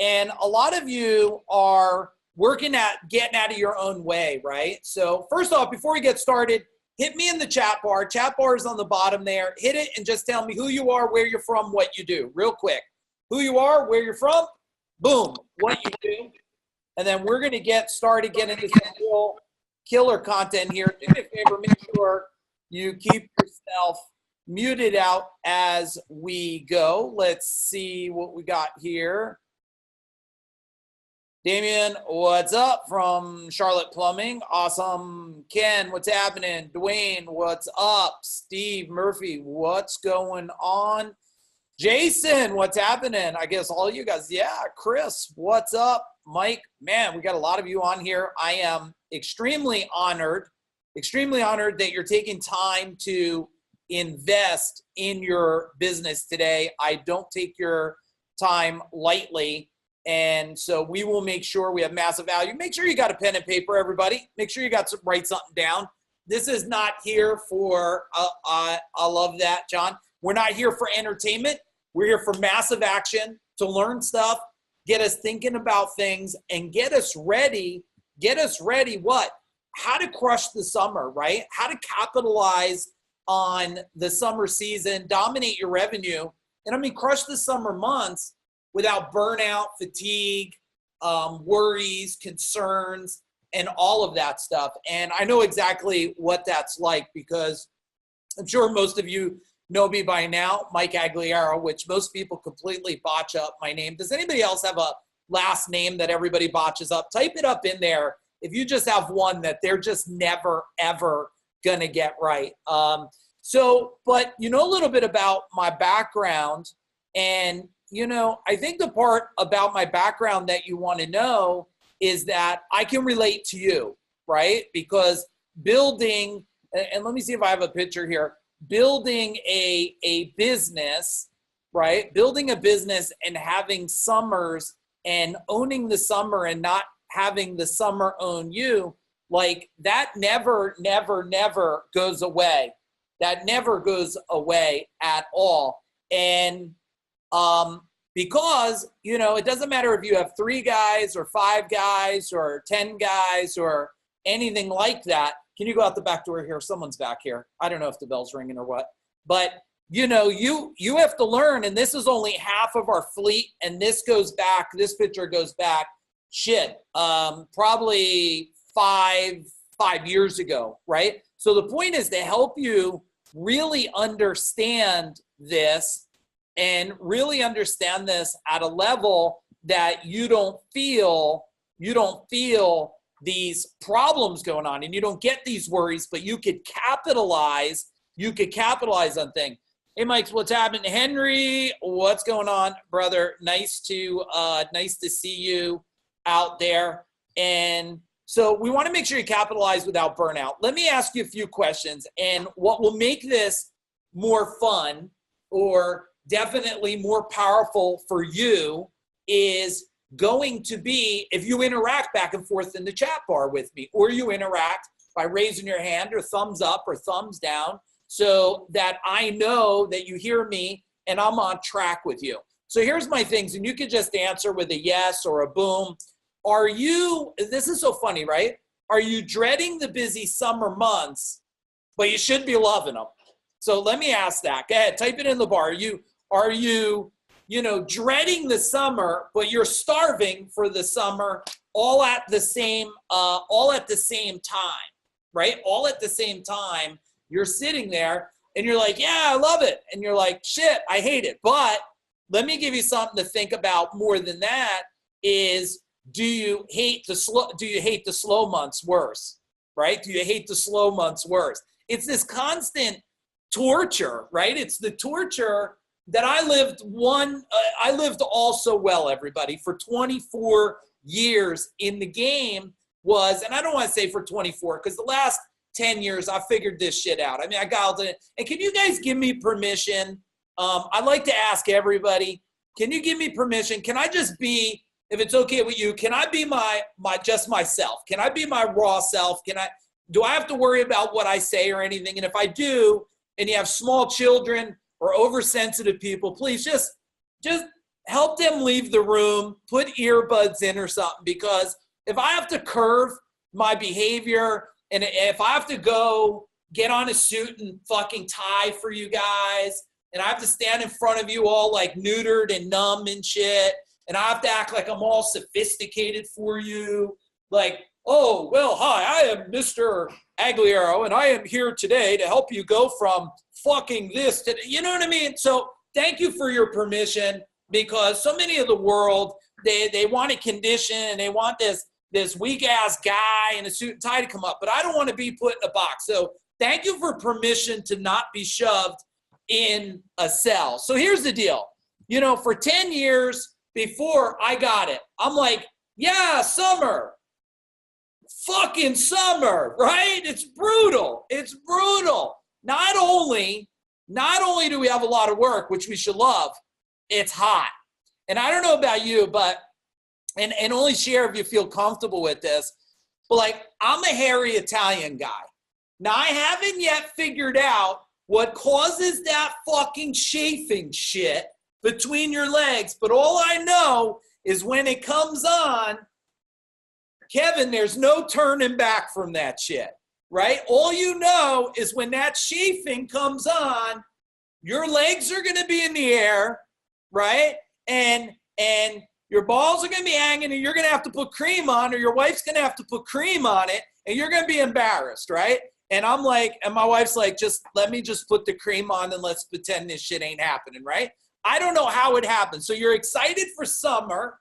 And a lot of you are working at getting out of your own way, right? So first off, before we get started, hit me in the chat bar. Chat bar is on the bottom there. Hit it and just tell me who you are, where you're from, what you do, real quick. Who you are, where you're from, boom, what you do. And then we're going to get started getting into some real killer content here. Do me a favor, make sure you keep yourself muted out as we go. Let's see what we got here. Damien, what's up from Charlotte Plumbing? Awesome. Ken, what's happening? Dwayne, what's up? Steve Murphy, what's going on? Jason, what's happening? I guess all you guys. Yeah, Chris, what's up? Mike, man, we got a lot of you on here. I am extremely honored that you're taking time to invest in your business today. I don't take your time lightly. And so we will make sure we have massive value. Make sure you got a pen and paper, everybody. Make sure you got to write something down. This is not here for, I love that, John. We're not here for entertainment. We're here for massive action, to learn stuff, get us thinking about things, and get us ready what? How to crush the summer, right? How to capitalize on the summer season, dominate your revenue, and I mean crush the summer months without burnout, fatigue, worries, concerns, and all of that stuff. And I know exactly what that's like because I'm sure most of you know me by now, Mike Agugliaro, which most people completely botch up my name. Does anybody else have a last name that everybody botches up? Type it up in there if you just have one that they're just never, ever going to get right. But you know a little bit about my background, and you know, I think the part about my background that you want to know is that I can relate to you, right? Because building, and let me see if I have a picture here, building a business, right? Building a business and having summers and owning the summer and not having the summer own you, like that never goes away. That never goes away at all. And because, you know, it doesn't matter if you have 3 guys or 5 guys or 10 guys or anything like that. Can you go out the back door here? Someone's back here. I don't know if the bell's ringing or what, but you know, you have to learn, and this is only half of our fleet, and this picture goes back, probably five years ago, right? So the point is to help you really understand this and really understand this at a level that you don't feel these problems going on and you don't get these worries, but you could capitalize on things. Hey, Mike, what's happening? Henry, what's going on, brother? Nice to see you out there. And so we want to make sure you capitalize without burnout. Let me ask you a few questions, and what will make this more fun or definitely more powerful for you is going to be if you interact back and forth in the chat bar with me, or you interact by raising your hand or thumbs up or thumbs down so that I know that you hear me and I'm on track with you. So here's my things, and you could just answer with a yes or a boom. This is so funny, right? Are you dreading the busy summer months, but you should be loving them? So let me ask that. Go ahead, type it in the bar. Are you dreading the summer, but you're starving for the summer all at the same time, right? All at the same time, you're sitting there and you're like, yeah, I love it. And you're like, shit, I hate it. But let me give you something to think about more than that is, do you hate the slow months worse, right? Do you hate the slow months worse? It's this constant torture, right? It's the torture that I lived also well, everybody, for 24 years in the game was, and I don't want to say for 24, because the last 10 years, I figured this shit out. I mean, I got it. And can you guys give me permission? I'd like to ask everybody, can you give me permission? Can I just be, if it's okay with you, can I be my just myself? Can I be my raw self? Do I have to worry about what I say or anything? And if I do, and you have small children or oversensitive people, please just help them leave the room, put earbuds in or something, because if I have to curve my behavior and if I have to go get on a suit and fucking tie for you guys, and I have to stand in front of you all like neutered and numb and shit, and I have to act like I'm all sophisticated for you, like, oh, well, hi, I am Mr. Agugliaro, and I am here today to help you go from fucking this to, you know what I mean? So thank you for your permission, because so many of the world, they want a condition, and they want this weak-ass guy in a suit and tie to come up, but I don't want to be put in a box. So thank you for permission to not be shoved in a cell. So here's the deal. You know, for 10 years before I got it, I'm like, yeah, summer. Fucking summer, right? It's brutal. It's brutal. Not only do we have a lot of work, which we should love, it's hot. And I don't know about you, but, and only share if you feel comfortable with this, but like, I'm a hairy Italian guy. Now, I haven't yet figured out what causes that fucking chafing shit between your legs, but all I know is when it comes on, Kevin, there's no turning back from that shit, right? All you know is when that chafing comes on, your legs are going to be in the air, right? And your balls are going to be hanging, and you're going to have to put cream on, or your wife's going to have to put cream on it, and you're going to be embarrassed, right? And I'm like, and my wife's like, just let me just put the cream on and let's pretend this shit ain't happening, right? I don't know how it happens. So you're excited for summer,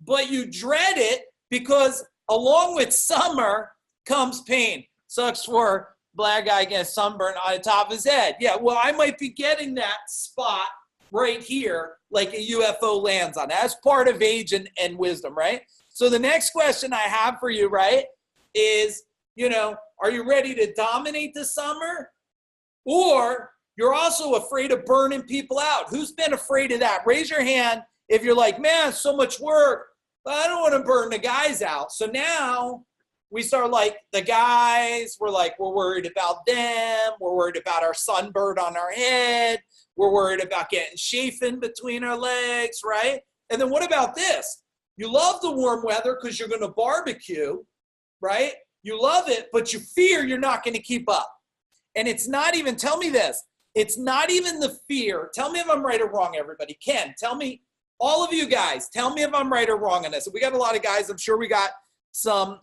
but you dread it because along with summer comes pain. Sucks for black guy getting sunburn on the top of his head. Yeah, well, I might be getting that spot right here, like a UFO lands on. That's part of age and wisdom, right? So the next question I have for you, right, is, you know, are you ready to dominate the summer? Or you're also afraid of burning people out? Who's been afraid of that? Raise your hand if you're like, man, so much work, but I don't want to burn the guys out. So now we start like the guys, we're worried about them. We're worried about our sunburn on our head. We're worried about getting chafing between our legs, right? And then what about this? You love the warm weather because you're going to barbecue, right? You love it, but you fear you're not going to keep up. And it's not even, tell me this, it's not even the fear. Tell me if I'm right or wrong, everybody. Ken, tell me, all of you guys, tell me if I'm right or wrong on this. We got a lot of guys. I'm sure we got some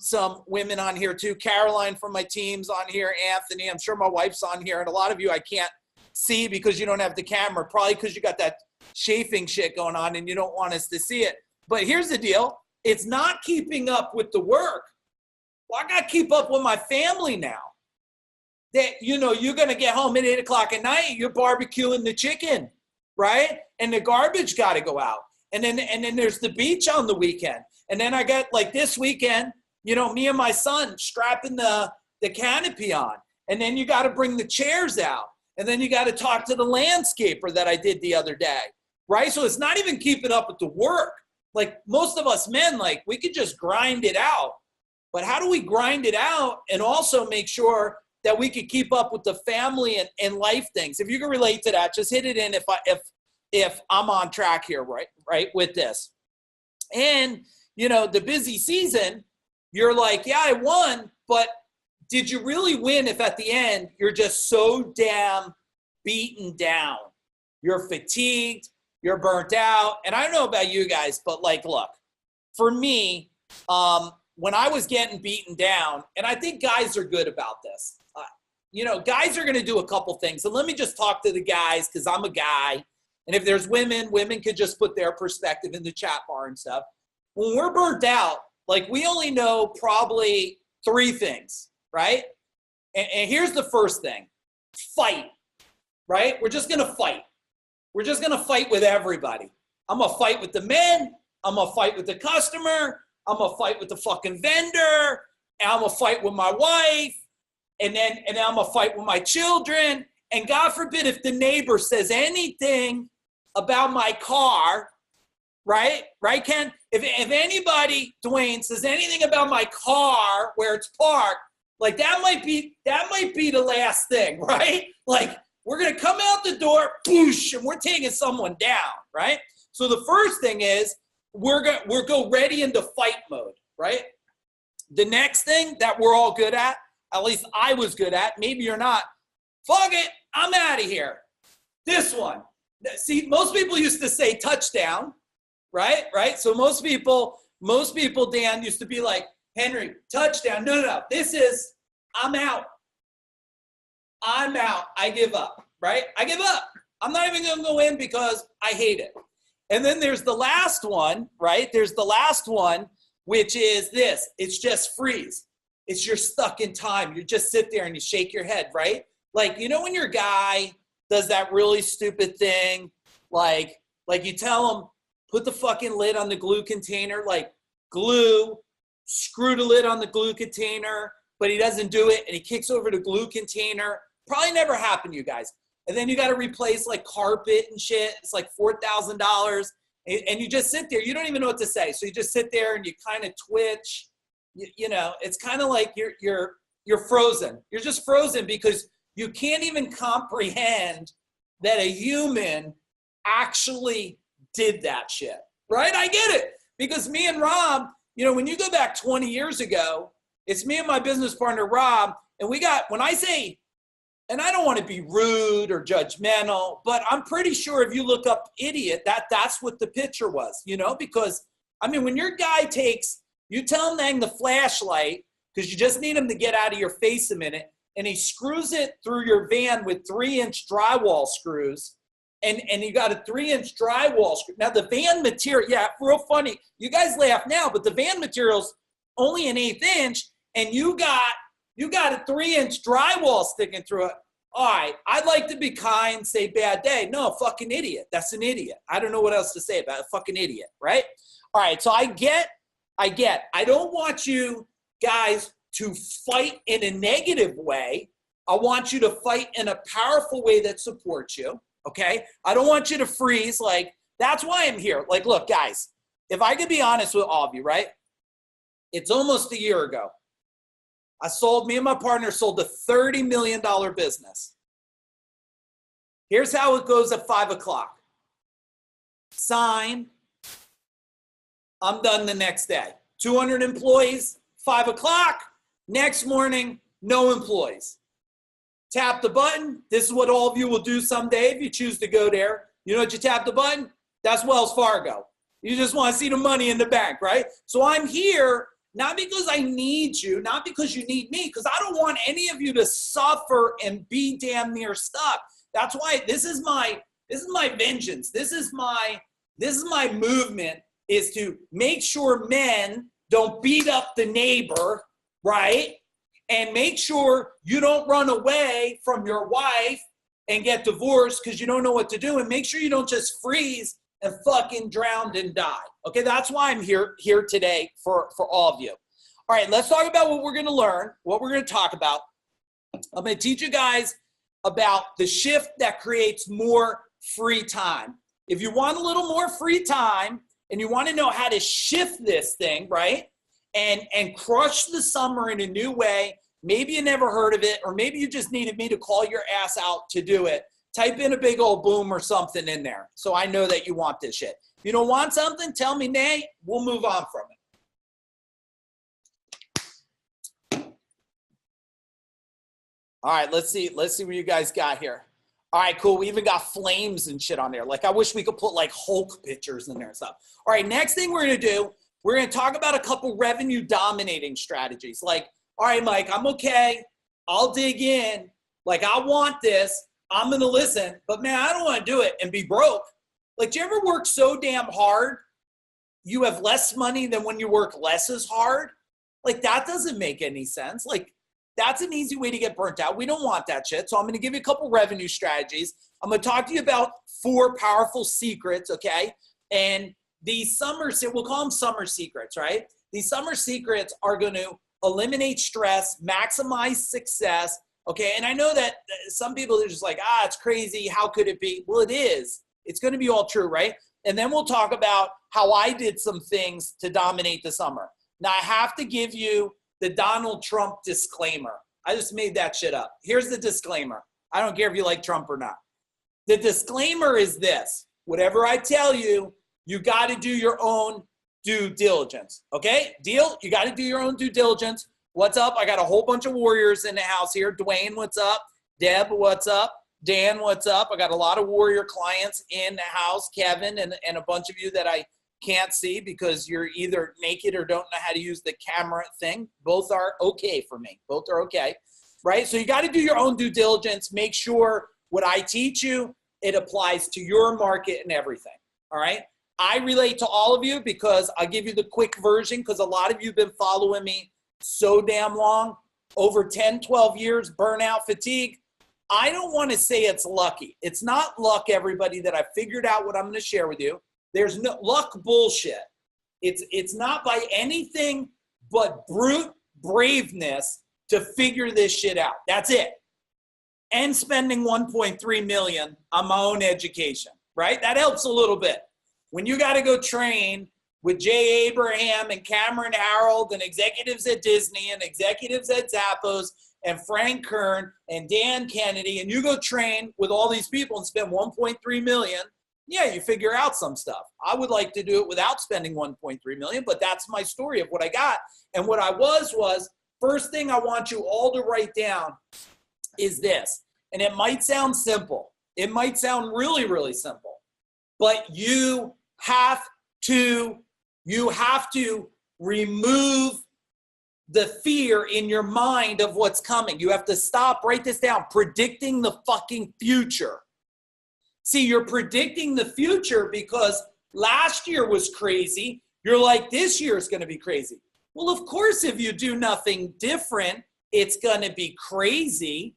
women on here too. Caroline from my team's on here. Anthony, I'm sure my wife's on here. And a lot of you I can't see because you don't have the camera, probably because you got that chafing shit going on and you don't want us to see it. But here's the deal. It's not keeping up with the work. Well, I got to keep up with my family now. That, you know, you're going to get home at 8 o'clock at night, you're barbecuing the chicken, right? And the garbage got to go out. And then there's the beach on the weekend. And then I got, like this weekend, you know, me and my son strapping the canopy on. And then you got to bring the chairs out. And then you got to talk to the landscaper that I did the other day, right? So it's not even keeping up with the work. Like most of us men, like we could just grind it out. But how do we grind it out and also make sure that we could keep up with the family and life things? If you can relate to that, just hit it in if I'm on track here, right, with this. And, you know, the busy season, you're like, yeah, I won, but did you really win if at the end you're just so damn beaten down? You're fatigued, you're burnt out. And I don't know about you guys, but like, look, for me, when I was getting beaten down, and I think guys are good about this, you know, guys are going to do a couple things. And let me just talk to the guys because I'm a guy. And if there's women could just put their perspective in the chat bar and stuff. When we're burnt out, like we only know probably 3 things, right? And here's the first thing. Fight, right? We're just going to fight. We're just going to fight with everybody. I'm going to fight with the men. I'm going to fight with the customer. I'm going to fight with the fucking vendor. And I'm going to fight with my wife. And then I'm going to fight with my children. And God forbid if the neighbor says anything about my car, right? Right, Ken? If anybody, Dwayne, says anything about my car where it's parked, like that might be the last thing, right? Like we're going to come out the door, boosh, and we're taking someone down, right? So the first thing is we're go ready into fight mode, right? The next thing that we're all good at least I was good at, maybe you're not, fuck it, I'm out of here. This one. See, most people used to say touchdown, right? So most people, Dan, used to be like, Henry, touchdown. No. This is, I'm out. I give up, right? I give up. I'm not even going to go in because I hate it. And then there's the last one, right? There's the last one, which is this. It's just freeze. It's you're stuck in time. You just sit there and you shake your head, right? Like, you know when your guy does that really stupid thing, like you tell him, put the fucking lid on the glue container, like glue, screw the lid on the glue container, but he doesn't do it, and he kicks over the glue container. Probably never happened to you guys. And then you got to replace like carpet and shit. It's like $4,000, and you just sit there. You don't even know what to say. So you just sit there and you kind of twitch. You know, it's kind of like you're frozen. You're just frozen because you can't even comprehend that a human actually did that shit, right? I get it, because me and Rob, you know, when you go back 20 years ago, it's me and my business partner, Rob, and we got, when I say, and I don't want to be rude or judgmental, but I'm pretty sure if you look up idiot, that's what the picture was, you know, because, I mean, when your guy takes, you tell him to hang the flashlight because you just need him to get out of your face a minute, and he screws it through your van with 3-inch drywall screws, and you got a 3-inch drywall screw. Now, the van material, yeah, real funny. You guys laugh now, but the van material's only an 1/8 inch, and you got a 3-inch drywall sticking through it. All right, I'd like to be kind, say bad day. No, fucking idiot. That's an idiot. I don't know what else to say about it. Fucking idiot, right? All right, so I get. I don't want you guys to fight in a negative way. I want you to fight in a powerful way that supports you, okay? I don't want you to freeze. Like, that's why I'm here. Like, look, guys, if I could be honest with all of you, right? It's almost a year ago. Me and my partner sold a $30 million business. Here's how it goes at 5 o'clock. Sign. I'm done the next day. 200 employees, 5 o'clock. Next morning, no employees. Tap the button. This is what all of you will do someday if you choose to go there. You know what you tap the button? That's Wells Fargo. You just want to see the money in the bank, right? So I'm here not because I need you, not because you need me, because I don't want any of you to suffer and be damn near stuck. That's why this is my vengeance. This is my movement, is to make sure men don't beat up the neighbor, right? And make sure you don't run away from your wife and get divorced because you don't know what to do. And make sure you don't just freeze and fucking drown and die. Okay, that's why I'm here today for all of you. All right, let's talk about what we're going to learn, what we're going to talk about. I'm going to teach you guys about the shift that creates more free time. If you want a little more free time, and you want to know how to shift this thing, right? And crush the summer in a new way. Maybe you never heard of it, or maybe you just needed me to call your ass out to do it. Type in a big old boom or something in there, so I know that you want this shit. If you don't want something, tell me nay, we'll move on from it. All right, let's see what you guys got here. All right, cool. We even got flames and shit on there. Like, I wish we could put like Hulk pictures in there and stuff. All right, next thing we're going to do, we're going to talk about a couple revenue dominating strategies. Like, all right, Mike, I'm okay. I'll dig in. Like, I want this. I'm going to listen. But, man, I don't want to do it and be broke. Like, do you ever work so damn hard you have less money than when you work less as hard? Like, that doesn't make any sense. Like, that's an easy way to get burnt out. We don't want that shit. So I'm going to give you a couple revenue strategies. I'm going to talk to you about 4 powerful secrets, okay? And these we'll call them summer secrets, right? These summer secrets are going to eliminate stress, maximize success, okay? And I know that some people are just like, it's crazy. How could it be? Well, it is. It's going to be all true, right? And then we'll talk about how I did some things to dominate the summer. Now, I have to give you the Donald Trump disclaimer. I just made that shit up. Here's the disclaimer. I don't care if you like Trump or not. The disclaimer is this. Whatever I tell you, you got to do your own due diligence. Okay? Deal? You got to do your own due diligence. What's up? I got a whole bunch of warriors in the house here. Dwayne, what's up? Deb, what's up? Dan, what's up? I got a lot of warrior clients in the house. Kevin and a bunch of you that I can't see because you're either naked or don't know how to use the camera thing. Both are okay for me. Both are okay, right? So you got to do your own due diligence. Make sure what I teach you, it applies to your market and everything, all right? I relate to all of you because I'll give you the quick version because a lot of you have been following me so damn long, over 10, 12 years, burnout, fatigue. I don't want to say it's lucky. It's not luck, everybody, that I figured out what I'm going to share with you. There's no luck bullshit. It's not by anything but brute braveness to figure this shit out. That's it. And spending $1.3 million on my own education, right? That helps a little bit. When you got to go train with Jay Abraham and Cameron Harold and executives at Disney and executives at Zappos and Frank Kern and Dan Kennedy, and you go train with all these people and spend $1.3 million, yeah, you figure out some stuff. I would like to do it without spending $1.3 million, but that's my story of what I got. And what I was, first thing I want you all to write down is this. And it might sound simple. It might sound really, really simple. But you have to remove the fear in your mind of what's coming. You have to stop, write this down, predicting the fucking future. See, you're predicting the future because last year was crazy. You're like, this year is going to be crazy. Well, of course, if you do nothing different, it's going to be crazy.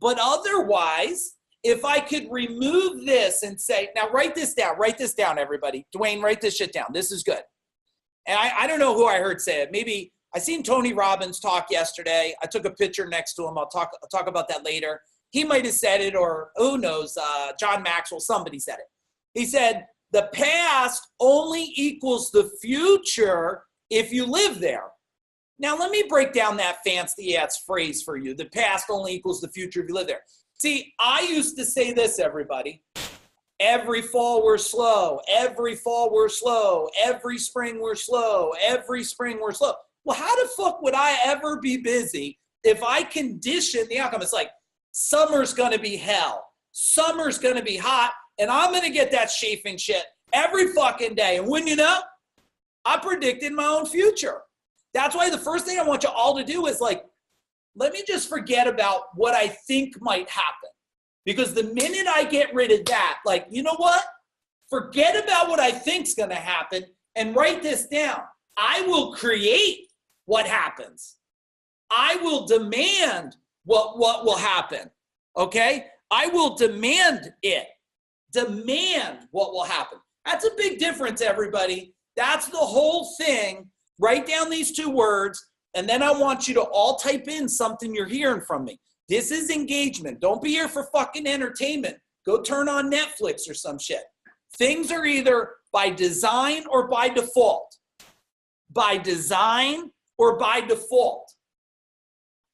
But otherwise, if I could remove this and say, now write this down, everybody. Dwayne, write this shit down. This is good. And I don't know who I heard say it. Maybe I seen Tony Robbins talk yesterday. I took a picture next to him. I'll talk about that later. He might have said it, or who knows, John Maxwell, somebody said it. He said, the past only equals the future if you live there. Now, let me break down that fancy-ass phrase for you. The past only equals the future if you live there. See, I used to say this, everybody. Every fall we're slow. Every fall we're slow. Every spring we're slow. Every spring we're slow. Well, how the fuck would I ever be busy if I condition the outcome? It's like, summer's going to be hell. Summer's going to be hot, and I'm going to get that chafing shit every fucking day. And wouldn't you know, I predicted my own future. That's why the first thing I want you all to do is like, let me just forget about what I think might happen. Because the minute I get rid of that, like, you know what? Forget about what I think's going to happen and write this down. I will create what happens. I will demand what will happen. Okay? I will demand it. Demand what will happen. That's a big difference, everybody. That's the whole thing. Write down these two words, and then I want you to all type in something you're hearing from me. This is engagement. Don't be here for fucking entertainment. Go turn on Netflix or some shit. Things are either by design or by default. By design or by default.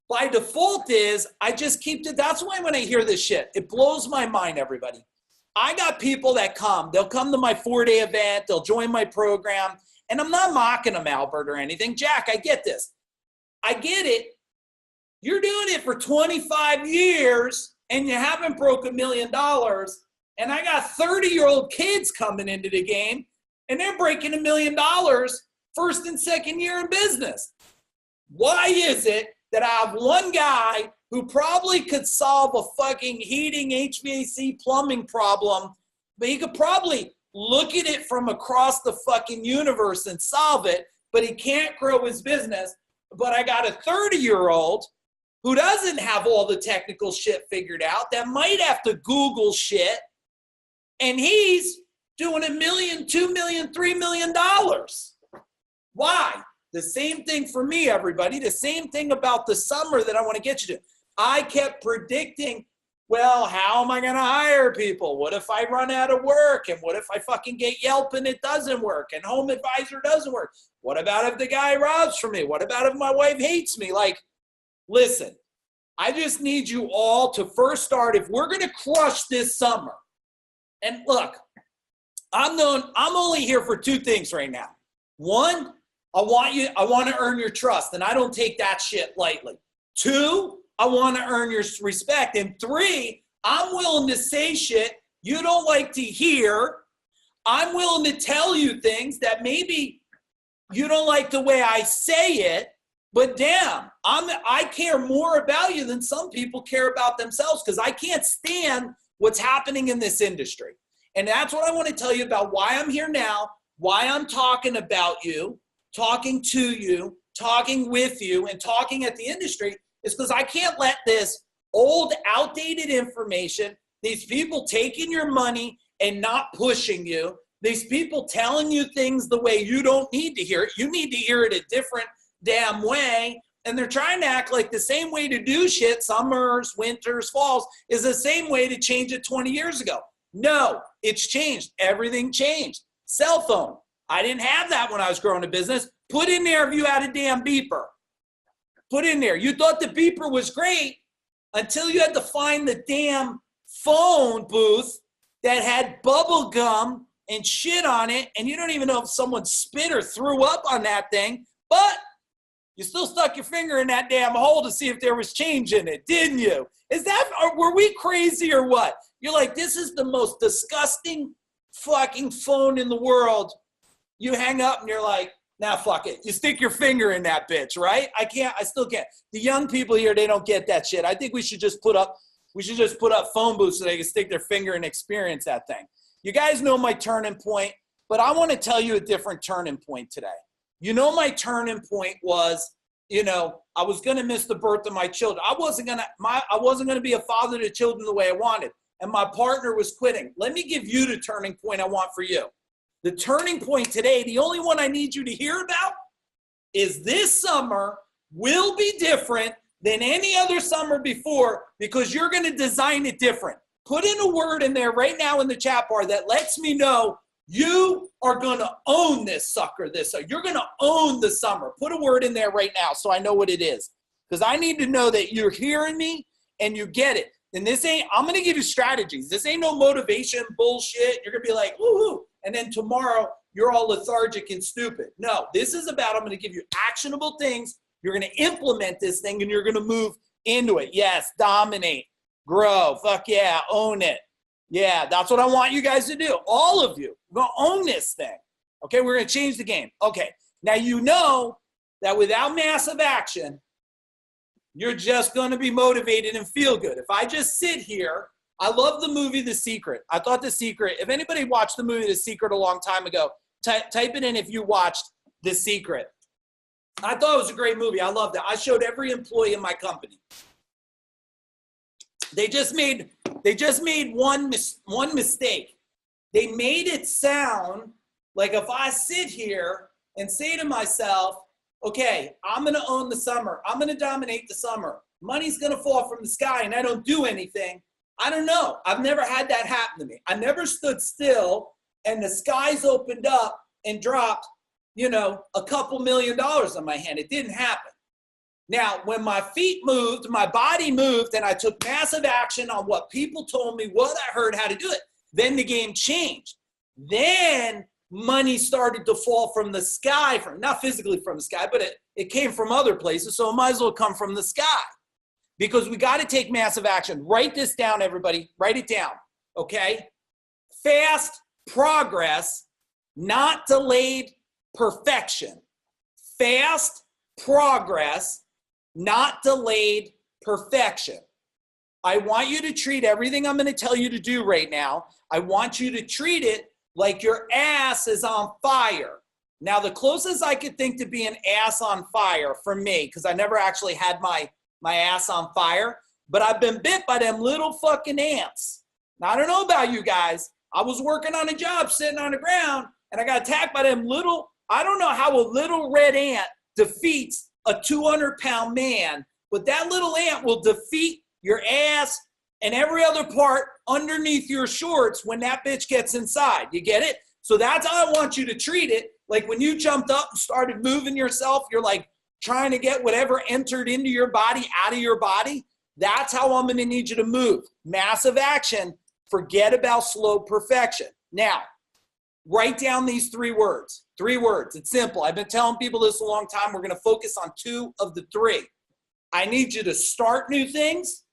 By default is, I just keep it. That's why when I hear this shit, it blows my mind, everybody. I got people that come. They'll come to my 4-day event. They'll join my program. And I'm not mocking them, Albert, or anything. Jack, I get this. I get it. You're doing it for 25 years, and you haven't broke $1 million. And I got 30-year-old kids coming into the game, and they're breaking $1 million first and second year in business. Why is it that I have one guy who probably could solve a fucking heating, HVAC, plumbing problem, but he could probably look at it from across the fucking universe and solve it, but he can't grow his business. But I got a 30-year-old who doesn't have all the technical shit figured out, that might have to Google shit, and he's doing $1 million, $2 million, $3 million. Why? The same thing for me, everybody. The same thing about the summer that I want to get you to. I kept predicting, well, how am I going to hire people? What if I run out of work? And what if I fucking get Yelp and it doesn't work? And Home Advisor doesn't work? What about if the guy robs from me? What about if my wife hates me? Like, listen, I just need you all to first start, if we're going to crush this summer. And look, I'm only here for two things right now. One, I want to earn your trust, and I don't take that shit lightly. Two, I want to earn your respect. And three, I'm willing to say shit you don't like to hear. I'm willing to tell you things that maybe you don't like the way I say it, but damn, I care more about you than some people care about themselves, because I can't stand what's happening in this industry. And that's what I want to tell you about why I'm here now, why I'm talking about you, talking to you, talking with you, and talking at the industry, is because I can't let this old, outdated information, these people taking your money and not pushing you, these people telling you things the way you don't need to hear it. You need to hear it a different damn way. And they're trying to act like the same way to do shit, summers, winters, falls, is the same way to change it 20 years ago. No, it's changed. Everything changed. Cell phone. I didn't have that when I was growing a business. Put in there if you had a damn beeper. Put in there. You thought the beeper was great until you had to find the damn phone booth that had bubble gum and shit on it, and you don't even know if someone spit or threw up on that thing, but you still stuck your finger in that damn hole to see if there was change in it, didn't you? Were we crazy or what? You're like, this is the most disgusting fucking phone in the world. You hang up and you're like, nah, fuck it. You stick your finger in that bitch, right? I still can't. The young people here, they don't get that shit. I think we should just put up phone booths so they can stick their finger and experience that thing. You guys know my turning point, but I want to tell you a different turning point today. You know, my turning point was, I was going to miss the birth of my children. I wasn't going to be a father to children the way I wanted. And my partner was quitting. Let me give you the turning point I want for you. The turning point today, the only one I need you to hear about, is this summer will be different than any other summer before, because you're going to design it different. Put in a word in there right now in the chat bar that lets me know you are going to own this sucker this summer. You're going to own the summer. Put a word in there right now so I know what it is, because I need to know that you're hearing me and you get it. And I'm going to give you strategies. This ain't no motivation bullshit. You're going to be like, woohoo. And then tomorrow you're all lethargic and stupid. No, this is about, I'm going to give you actionable things. You're going to implement this thing and you're going to move into it. Yes, dominate, grow, fuck yeah, own it. Yeah, that's what I want you guys to do. All of you, we're going to own this thing. Okay, we're going to change the game. Okay, now you know that without massive action, you're just going to be motivated and feel good. If I just sit here, I love the movie The Secret. I thought The Secret, if anybody watched the movie The Secret a long time ago, type it in if you watched The Secret. I thought it was a great movie. I loved it. I showed every employee in my company. They just made one mistake. They made it sound like if I sit here and say to myself, okay, I'm going to own the summer. I'm going to dominate the summer. Money's going to fall from the sky and I don't do anything. I don't know. I've never had that happen to me. I never stood still and the skies opened up and dropped, a couple $1 million on my hand. It didn't happen. Now, when my feet moved, my body moved, and I took massive action on what people told me, what I heard, how to do it, then the game changed. Then money started to fall from the sky, not physically from the sky, but it came from other places, so it might as well come from the sky. Because we got to take massive action. Write this down, everybody. Write it down, okay? Fast progress, not delayed perfection. Fast progress, not delayed perfection. I want you to treat everything I'm going to tell you to do right now, I want you to treat it like your ass is on fire. Now, the closest I could think to be an ass on fire for me, because I never actually had my ass on fire, but I've been bit by them little fucking ants. Now, I don't know about you guys. I was working on a job sitting on the ground, and I got attacked by them little, I don't know how a little red ant defeats a 200-pound man, but that little ant will defeat your ass and every other part underneath your shorts when that bitch gets inside. You get it? So that's how I want you to treat it. Like when you jumped up and started moving yourself, you're like trying to get whatever entered into your body out of your body. That's how I'm going to need you to move. Massive action. Forget about slow perfection. Now, Write down these 3 words. 3 words. It's simple. I've been telling people this a long time. We're going to focus on 2 of the 3. I need you to start new things.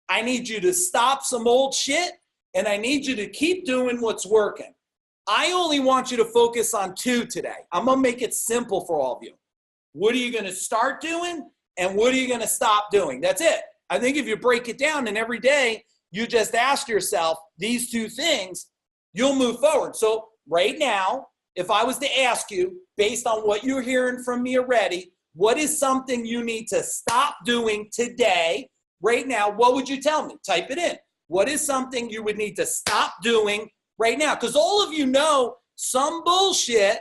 I need you to stop some old shit. And I need you to keep doing what's working. I only want you to focus on 2 today. I'm going to make it simple for all of you. What are you going to start doing? And what are you going to stop doing? That's it. I think if you break it down and every day you just ask yourself these 2 things, you'll move forward. So right now, if I was to ask you, based on what you're hearing from me already, what is something you need to stop doing today, right now, what would you tell me? Type it in. What is something you would need to stop doing right now? Because all of you know some bullshit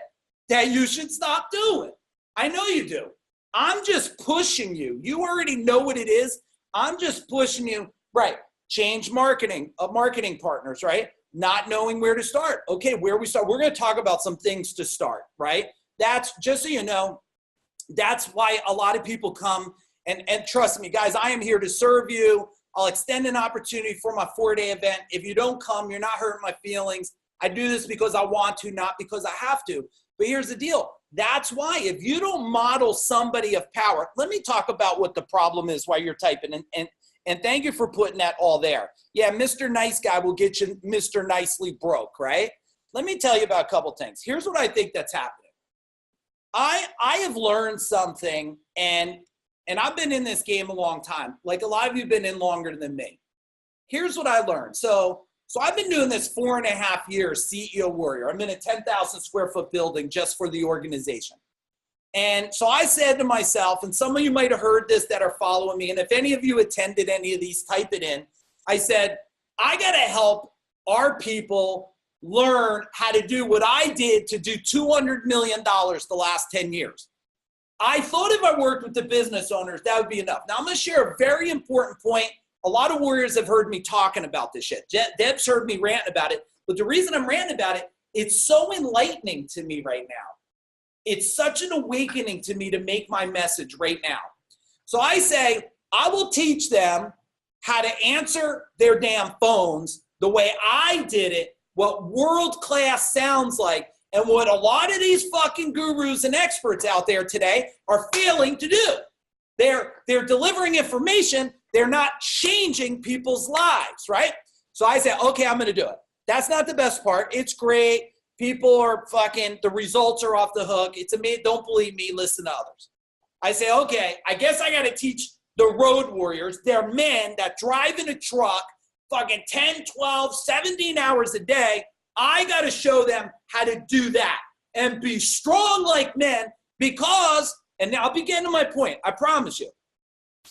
that you should stop doing. I know you do. I'm just pushing you. You already know what it is. I'm just pushing you. Right. Change marketing, marketing partners, right? Not knowing where to start. Okay, where we start. We're going to talk about some things to start, right? That's, just so you know, that's why a lot of people come, and trust me, guys, I am here to serve you. I'll extend an opportunity for my 4-day event. If you don't come, you're not hurting my feelings. I do this because I want to, not because I have to. But here's the deal. That's why if you don't model somebody of power, let me talk about what the problem is while you're typing. And thank you for putting that all there. Yeah, Mr. Nice Guy will get you Mr. Nicely Broke, right? Let me tell you about a couple things. Here's what I think that's happening. I have learned something, and I've been in this game a long time. Like a lot of you have been in longer than me. Here's what I learned. So I've been doing this 4.5 years, CEO Warrior. I'm in a 10,000 square foot building just for the organization. And so I said to myself, and some of you might have heard this that are following me, and if any of you attended any of these, type it in. I said, I got to help our people learn how to do what I did to do $200 million the last 10 years. I thought if I worked with the business owners, that would be enough. Now I'm going to share a very important point. A lot of warriors have heard me talking about this shit. Deb's heard me ranting about it. But the reason I'm ranting about it, it's so enlightening to me right now. It's such an awakening to me to make my message right now. So I say, I will teach them how to answer their damn phones the way I did it, what world-class sounds like, and what a lot of these fucking gurus and experts out there today are failing to do. They're delivering information. They're not changing people's lives, right? So I say, okay, I'm going to do it. That's not the best part. It's great. People are fucking, the results are off the hook. It's amazing. Don't believe me. Listen to others. I say, okay, I guess I got to teach the road warriors. They're men that drive in a truck fucking 10, 12, 17 hours a day. I got to show them how to do that and be strong like men because, and now I'll be getting to my point, I promise you.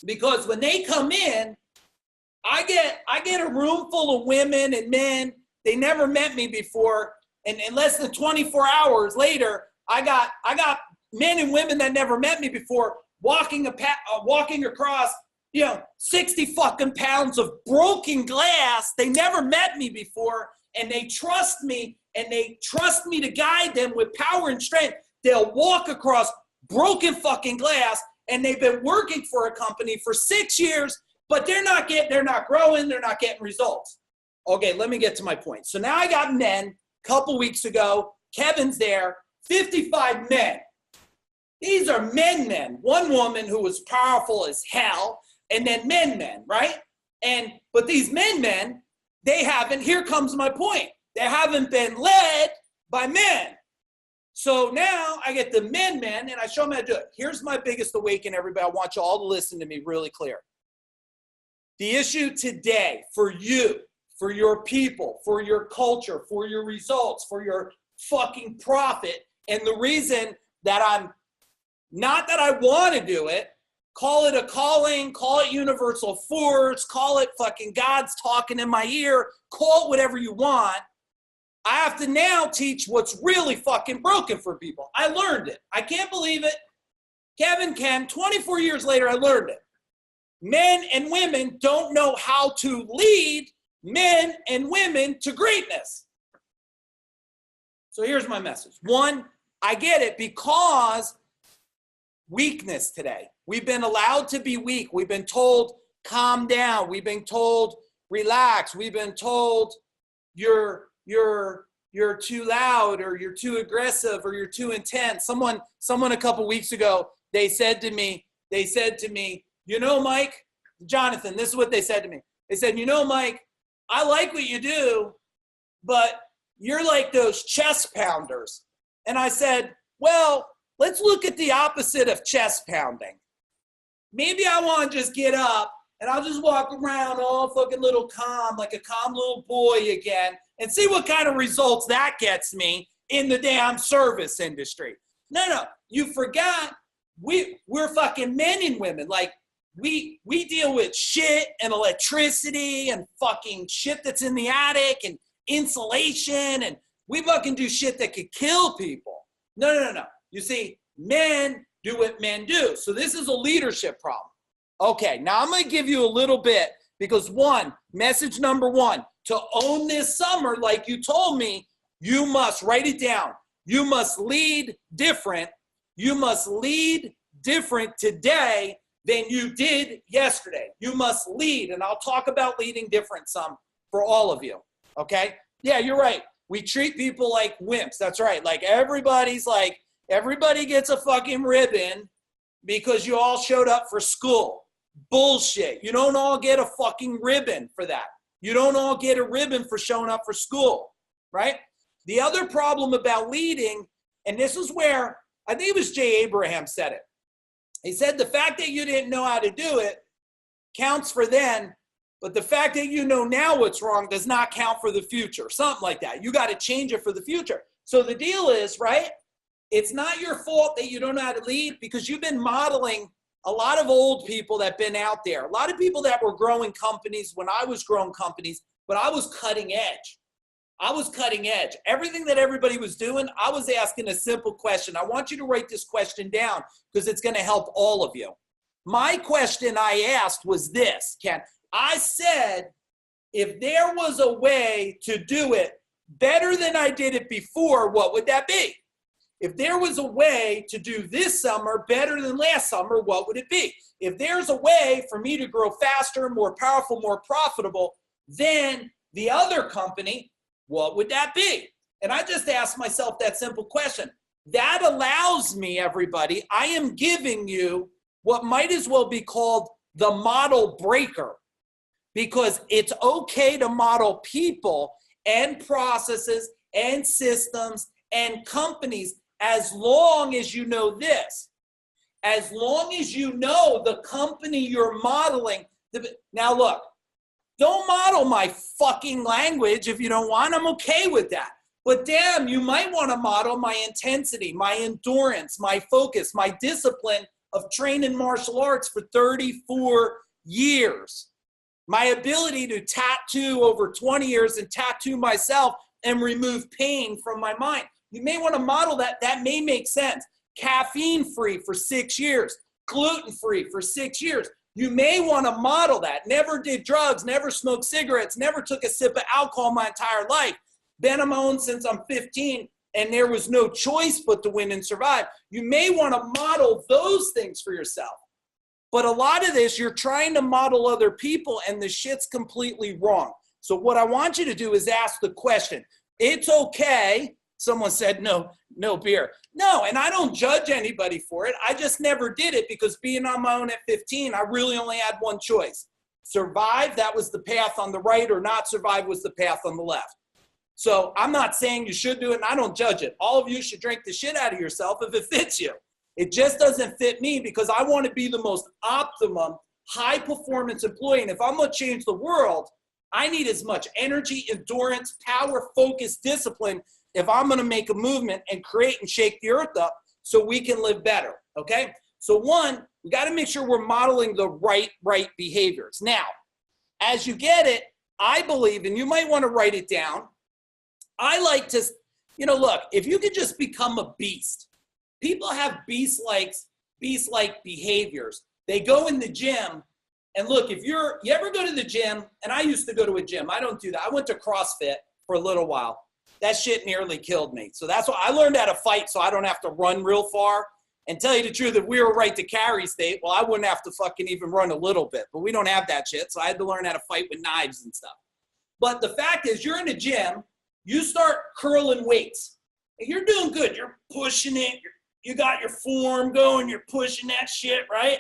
Because when they come in, I get a room full of women and men. They never met me before. And in less than 24 hours later, I got men and women that never met me before walking across, 60 fucking pounds of broken glass. They never met me before, and they trust me, and they trust me to guide them with power and strength. They'll walk across broken fucking glass, and they've been working for a company for 6 years, but they're not growing, they're not getting results. Okay, let me get to my point. So now I got men. Couple weeks ago, Kevin's there, 55 men. These are men. One woman who was powerful as hell, and then men, right? But these men, they haven't, here comes my point. They haven't been led by men. So now I get the men, and I show them how to do it. Here's my biggest awakening, everybody. I want you all to listen to me really clear. The issue today for you, for your people, for your culture, for your results, for your fucking profit. And the reason that I'm, not that I want to do it, call it a calling, call it universal force, call it fucking God's talking in my ear, call it whatever you want. I have to now teach what's really fucking broken for people. I learned it. I can't believe it. Kevin can. 24 years later, I learned it. Men and women don't know how to lead men and women to greatness. So here's my message. One, I get it because weakness today. We've been allowed to be weak. We've been told, calm down. We've been told, relax. We've been told, you're you're too loud, or you're too aggressive, or you're too intense. Someone a couple weeks ago, they said to me, you know, Mike, Jonathan, this is what they said to me. They said, you know, Mike, I like what you do, but you're like those chest pounders. And I said, well, let's look at the opposite of chest pounding. Maybe I want to just get up and I'll just walk around all fucking little calm, like a calm little boy again, and see what kind of results that gets me in the damn service industry. No, you forgot we're fucking men and women. Like, we deal with shit and electricity and fucking shit that's in the attic and insulation, and we fucking do shit that could kill people. No. You see, men do what men do. So this is a leadership problem. Okay, now I'm going to give you a little bit, because message number one, to own this summer, like you told me, you must write it down. You must lead different. You must lead different today than you did yesterday. You must lead, and I'll talk about leading different some for all of you, okay? Yeah, you're right. We treat people like wimps. That's right. Like, everybody gets a fucking ribbon because you all showed up for school. Bullshit. You don't all get a fucking ribbon for that. You don't all get a ribbon for showing up for school, right? The other problem about leading, and this is where, I think it was Jay Abraham said it. He said, the fact that you didn't know how to do it counts for then, but the fact that you know now what's wrong does not count for the future. Something like that. You got to change it for the future. So the deal is, right, it's not your fault that you don't know how to lead, because you've been modeling a lot of old people that have been out there. A lot of people that were growing companies when I was growing companies, but I was cutting edge. Everything that everybody was doing, I was asking a simple question. I want you to write this question down, because it's going to help all of you. My question I asked was this, Ken. I said, if there was a way to do it better than I did it before, what would that be? If there was a way to do this summer better than last summer, what would it be? If there's a way for me to grow faster, more powerful, more profitable than the other company, what would that be? And I just asked myself that simple question. That allows me, everybody, I am giving you what might as well be called the model breaker, because it's okay to model people and processes and systems and companies, as long as you know this. As long as you know the company you're modeling. Now look, don't model my fucking language if you don't want. I'm okay with that. But damn, you might want to model my intensity, my endurance, my focus, my discipline of training martial arts for 34 years. My ability to tattoo over 20 years and tattoo myself and remove pain from my mind. You may want to model that. That may make sense. Caffeine-free for 6 years. Gluten-free for 6 years. You may want to model that. Never did drugs, never smoked cigarettes, never took a sip of alcohol my entire life. Been on my own since I'm 15, and there was no choice but to win and survive. You may want to model those things for yourself. But a lot of this, you're trying to model other people, and the shit's completely wrong. So what I want you to do is ask the question. It's okay. Someone said, no beer. No, and I don't judge anybody for it. I just never did it, because being on my own at 15, I really only had one choice. Survive, that was the path on the right, or not survive was the path on the left. So I'm not saying you should do it, and I don't judge it. All of you should drink the shit out of yourself if it fits you. It just doesn't fit me, because I want to be the most optimum, high-performance employee. And if I'm going to change the world, I need as much energy, endurance, power, focus, discipline if I'm going to make a movement and create and shake the earth up so we can live better, okay? So one, we got to make sure we're modeling the right behaviors. Now, as you get it, I believe, and you might want to write it down, I like to, look, if you could just become a beast. People have beast-like behaviors. They go in the gym, and look, if you ever go to the gym, and I used to go to a gym. I don't do that. I went to CrossFit for a little while. That shit nearly killed me. So that's why I learned how to fight, so I don't have to run real far. And tell you the truth, if we were right to carry state, well, I wouldn't have to fucking even run a little bit. But we don't have that shit, so I had to learn how to fight with knives and stuff. But the fact is, you're in a gym, you start curling weights. And you're doing good. You're pushing it. You got your form going. You're pushing that shit, right?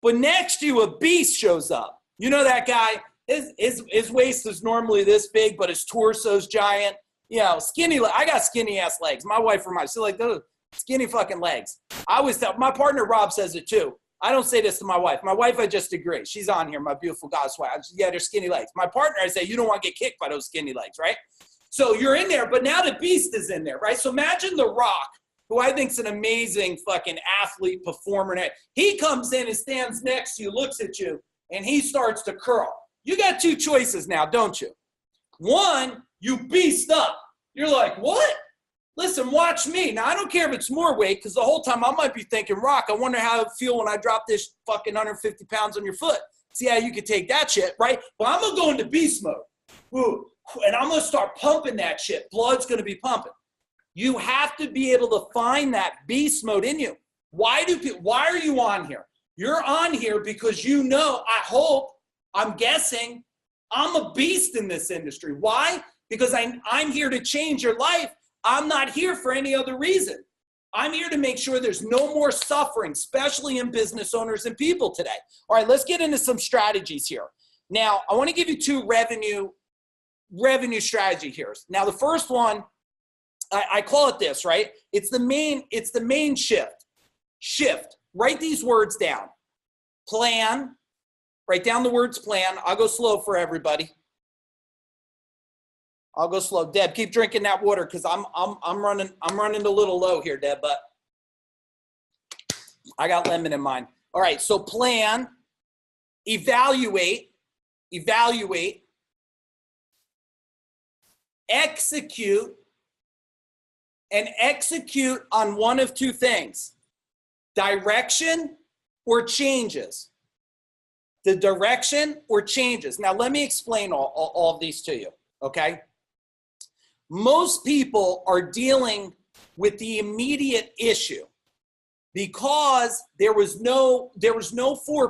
But next to you, a beast shows up. You know that guy? His waist is normally this big, but his torso's giant. You know, skinny. I got skinny ass legs. My wife reminds me, like those skinny fucking legs. I always tell my partner Rob says it too. I don't say this to my wife. My wife, I just agree. She's on here, my beautiful goddess wife. Yeah, they're skinny legs. My partner, I say, you don't want to get kicked by those skinny legs, right? So you're in there, but now the beast is in there, right? So imagine The Rock, who I think is an amazing fucking athlete, performer. He comes in and stands next to you, looks at you, and he starts to curl. You got two choices now, don't you? One, you beast up. You're like, what? Listen, watch me. Now, I don't care if it's more weight, because the whole time I might be thinking, Rock, I wonder how it feel when I drop this fucking 150 pounds on your foot. See how you can take that shit, right? But I'm going to go into beast mode. Ooh, and I'm going to start pumping that shit. Blood's going to be pumping. You have to be able to find that beast mode in you. Why are you on here? You're on here because you know, I hope, I'm guessing, I'm a beast in this industry. Why? Because I'm here to change your life. I'm not here for any other reason. I'm here to make sure there's no more suffering, especially in business owners and people today. All right, let's get into some strategies here. Now, I want to give you two revenue strategy here. Now, the first one, I call it this, right? It's the main shift. Shift. Write these words down. Plan. Write down the words plan. I'll go slow for everybody. I'll go slow. Deb, keep drinking that water because I'm running a little low here, Deb, but I got lemon in mine. All right, so plan, evaluate, execute, and execute on one of two things: direction or changes. The direction or changes. Now, let me explain all of these to you, okay? Most people are dealing with the immediate issue because there was no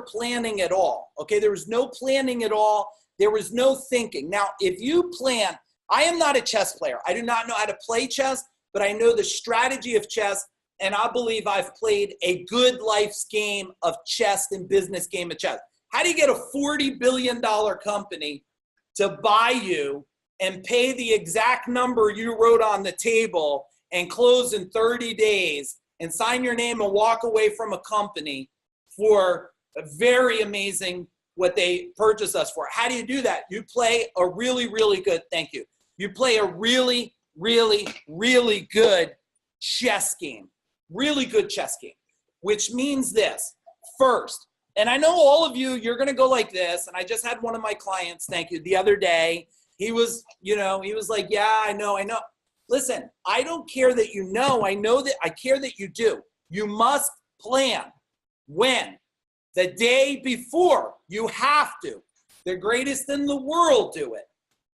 planning at all. Okay, there was no planning at all. There was no thinking. Now, if you plan, I am not a chess player. I do not know how to play chess, but I know the strategy of chess, and I believe I've played a good life's game of chess and business game of chess. How do you get a $40 billion company to buy you and pay the exact number you wrote on the table and close in 30 days and sign your name and walk away from a company for a very amazing what they purchase us for? How do you do that? You play a really, really good, thank you. You play a really, really, really good chess game. Really good chess game, which means this. First, and I know all of you, you're going to go like this, and I just had one of my clients, thank you, the other day. He was like, yeah, I know. Listen, I don't care that you know. I know that I care that you do. You must plan. When? The day before. You have to. The greatest in the world do it.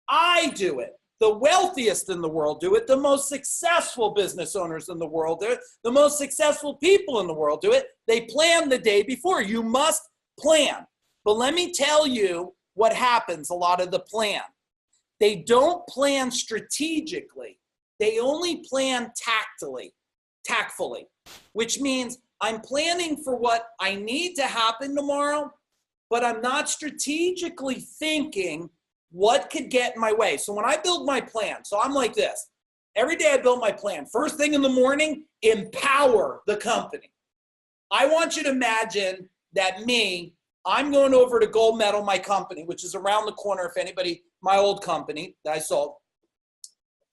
I do it. The wealthiest in the world do it. The most successful business owners in the world do it. The most successful people in the world do it. They plan the day before. You must plan. But let me tell you what happens a lot of the plan. They don't plan strategically. They only plan tactfully, which means I'm planning for what I need to happen tomorrow, but I'm not strategically thinking what could get in my way. So when I build my plan, so I'm like this. Every day I build my plan. First thing in the morning, empower the company. I want you to imagine that I'm going over to Gold Medal, my company, which is around the corner, if anybody, my old company that I sold.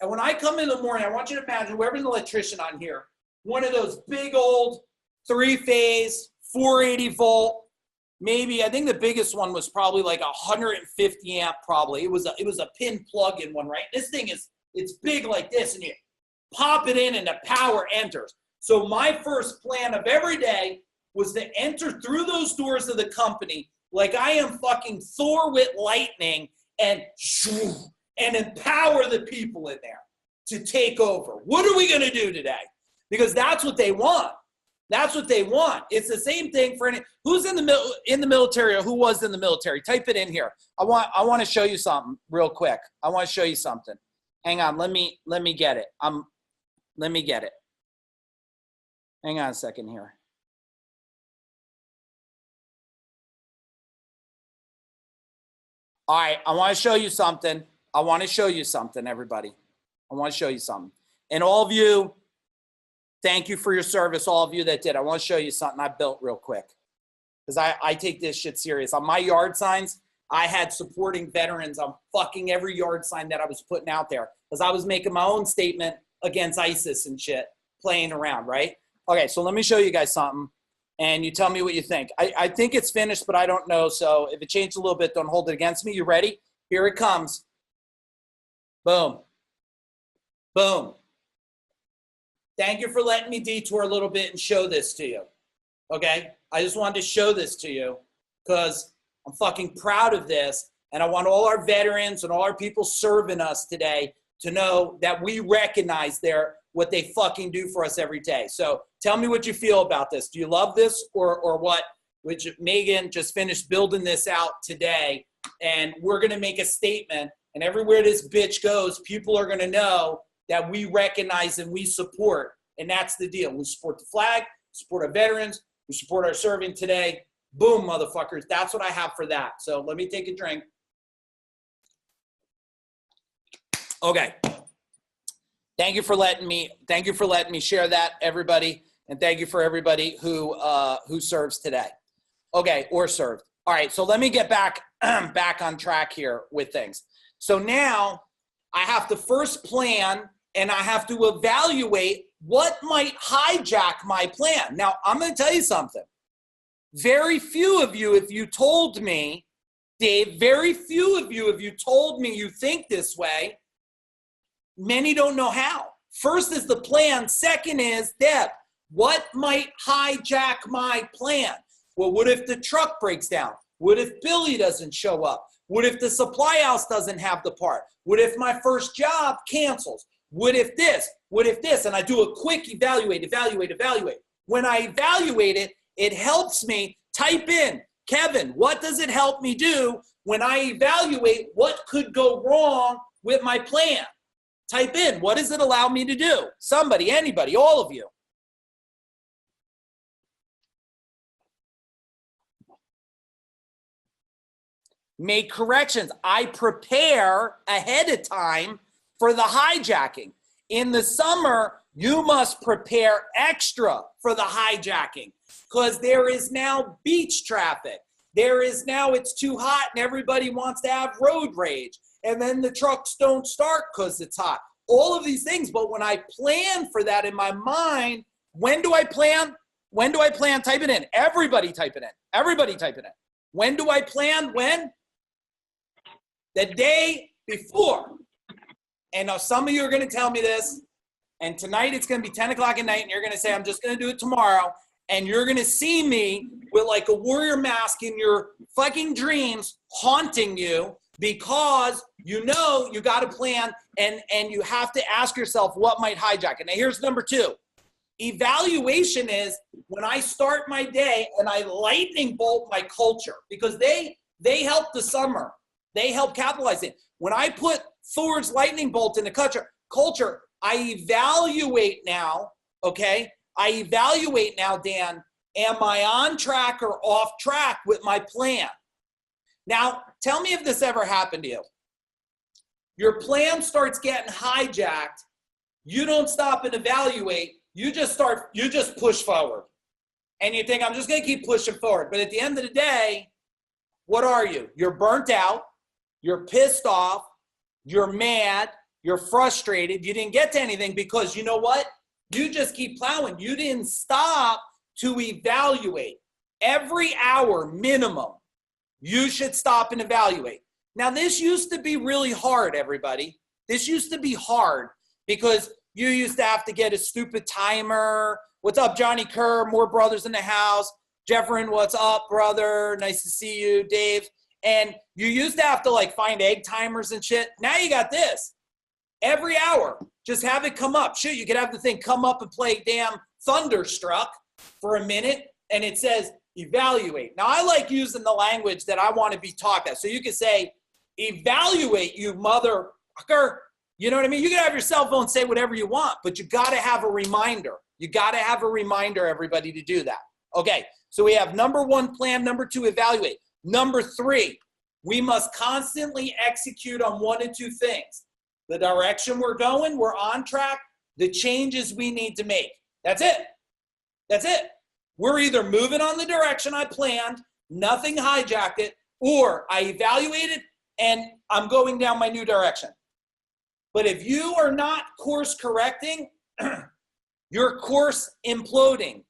And when I come in the morning, I want you to imagine whoever's an electrician on here, one of those big old 3-phase, 480 volt, maybe, I think the biggest one was probably like 150 amp probably. It was a pin plug-in one, right? This thing it's big like this, and you pop it in and the power enters. So my first plan of every day was to enter through those doors of the company like I am fucking Thor with lightning and empower the people in there to take over. What are we going to do today? Because that's what they want. That's what they want. It's the same thing for who's in the military or who was in the military. Type it in here. I want to show you something real quick. I want to show you something. Hang on, let me get it. Let me get it. Hang on a second here. All right, I want to show you something. Everybody. I want to show you something. And all of you, thank you for your service, all of you that did. I want to show you something I built real quick because I take this shit serious. On my yard signs, I had supporting veterans on fucking every yard sign that I was putting out there because I was making my own statement against ISIS and shit, playing around, right? Okay, so let me show you guys something, and you tell me what you think. I think it's finished, but I don't know, so if it changed a little bit, don't hold it against me. You ready? Here it comes. Boom. Boom. Thank you for letting me detour a little bit and show this to you, okay? I just wanted to show this to you because I'm fucking proud of this, and I want all our veterans and all our people serving us today to know that we recognize what they fucking do for us every day. So tell me what you feel about this. Do you love this or what? Which Megan just finished building this out today, and we're going to make a statement, and everywhere this bitch goes, people are going to know that we recognize and we support, and that's the deal. We support the flag, support our veterans, we support our serving today. Boom, motherfuckers. That's what I have for that. So let me take a drink. Okay. Thank you for letting me share that, everybody, and thank you for everybody who serves today. Okay, or served. All right, so let me get back on track here with things. So now I have to first plan and I have to evaluate what might hijack my plan. Now, I'm going to tell you something. Very few of you, if you told me, Dave, very few of you, if you told me you think this way, many don't know how. First is the plan. Second is, Deb, what might hijack my plan? Well, what if the truck breaks down? What if Billy doesn't show up? What if the supply house doesn't have the part? What if my first job cancels? What if this? What if this? And I do a quick evaluate. When I evaluate it, it helps me type in, Kevin, what does it help me do when I evaluate what could go wrong with my plan? Type in, what does it allow me to do? Somebody, anybody, all of you. Make corrections. I prepare ahead of time for the hijacking. In the summer, you must prepare extra for the hijacking because there is now beach traffic. There is now, it's too hot and everybody wants to have road rage. And then the trucks don't start because it's hot. All of these things. But when I plan for that in my mind, when do I plan? When do I plan? Type it in. Everybody type it in. Everybody type it in. When do I plan? When? The day before. And now some of you are going to tell me this, and tonight it's going to be 10 o'clock at night, and you're going to say, I'm just going to do it tomorrow, and you're going to see me with like a warrior mask in your fucking dreams haunting you because you know you got to plan, and you have to ask yourself what might hijack it. Now here's number 2. Evaluation is when I start my day and I lightning bolt my culture because they help the summer. They help capitalize it. When I put Thor's lightning bolt in the culture, I evaluate now, okay? I evaluate now, Dan, am I on track or off track with my plan? Now, tell me if this ever happened to you. Your plan starts getting hijacked. You don't stop and evaluate. You just push forward. And you think, I'm just going to keep pushing forward. But at the end of the day, what are you? You're burnt out. You're pissed off. You're mad. You're frustrated. You didn't get to anything because you know what? You just keep plowing. You didn't stop to evaluate. Every hour minimum, you should stop and evaluate. Now, this used to be really hard, everybody. This used to be hard because you used to have to get a stupid timer. What's up, Johnny Kerr? More brothers in the house. Jeffrin, what's up, brother? Nice to see you, Dave. And you used to have to like find egg timers and shit. Now you got this. Every hour, just have it come up. Shit, you could have the thing come up and play damn Thunderstruck for a minute, and it says evaluate. Now, I like using the language that I want to be taught at. So you can say, evaluate, you motherfucker. You know what I mean? You can have your cell phone say whatever you want, but you got to have a reminder. You got to have a reminder, everybody, to do that. Okay, so we have number 1, plan. Number 2, evaluate. Number 3, we must constantly execute on 1 and 2 things. The direction we're going, we're on track, the changes we need to make. That's it. That's it. We're either moving on the direction I planned, nothing hijacked it, or I evaluated and I'm going down my new direction. But if you are not course correcting, your course imploding.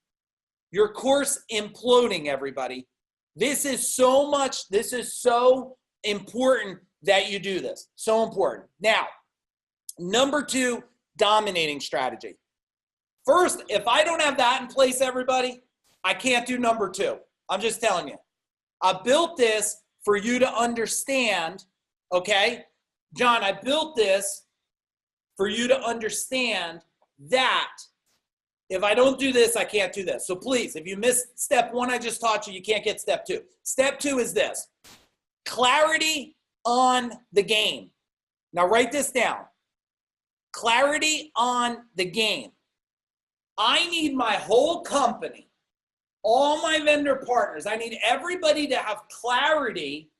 Your course imploding, everybody. This is so important that you do this. So important. Now, number 2, dominating strategy. First, if I don't have that in place, everybody, I can't do number 2. I'm just telling you. I built this for you to understand, okay? John, I built this for you to understand that if I don't do this, I can't do this. So please, if you missed step 1 I just taught you, you can't get step 2. Step 2 is this. Clarity on the game. Now write this down. Clarity on the game. I need my whole company, all my vendor partners, I need everybody to have clarity,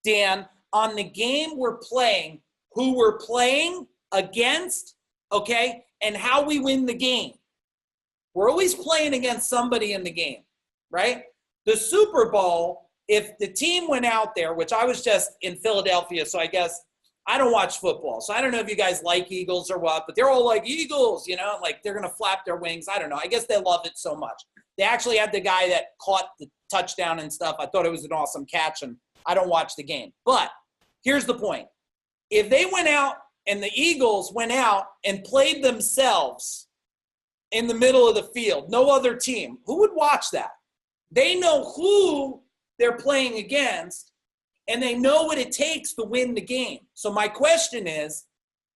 Dan, on the game we're playing, who we're playing against, okay, and how we win the game. We're always playing against somebody in the game, right? The Super Bowl, if the team went out there, which I was just in Philadelphia, so I guess I don't watch football. So I don't know if you guys like Eagles or what, but they're all like Eagles, you know, like they're going to flap their wings. I don't know. I guess they love it so much. They actually had the guy that caught the touchdown and stuff. I thought it was an awesome catch, and I don't watch the game. But here's the point. If they went out and the Eagles went out and played themselves in the middle of the field, no other team, who would watch that? They know who they're playing against, and they know what it takes to win the game. So my question is,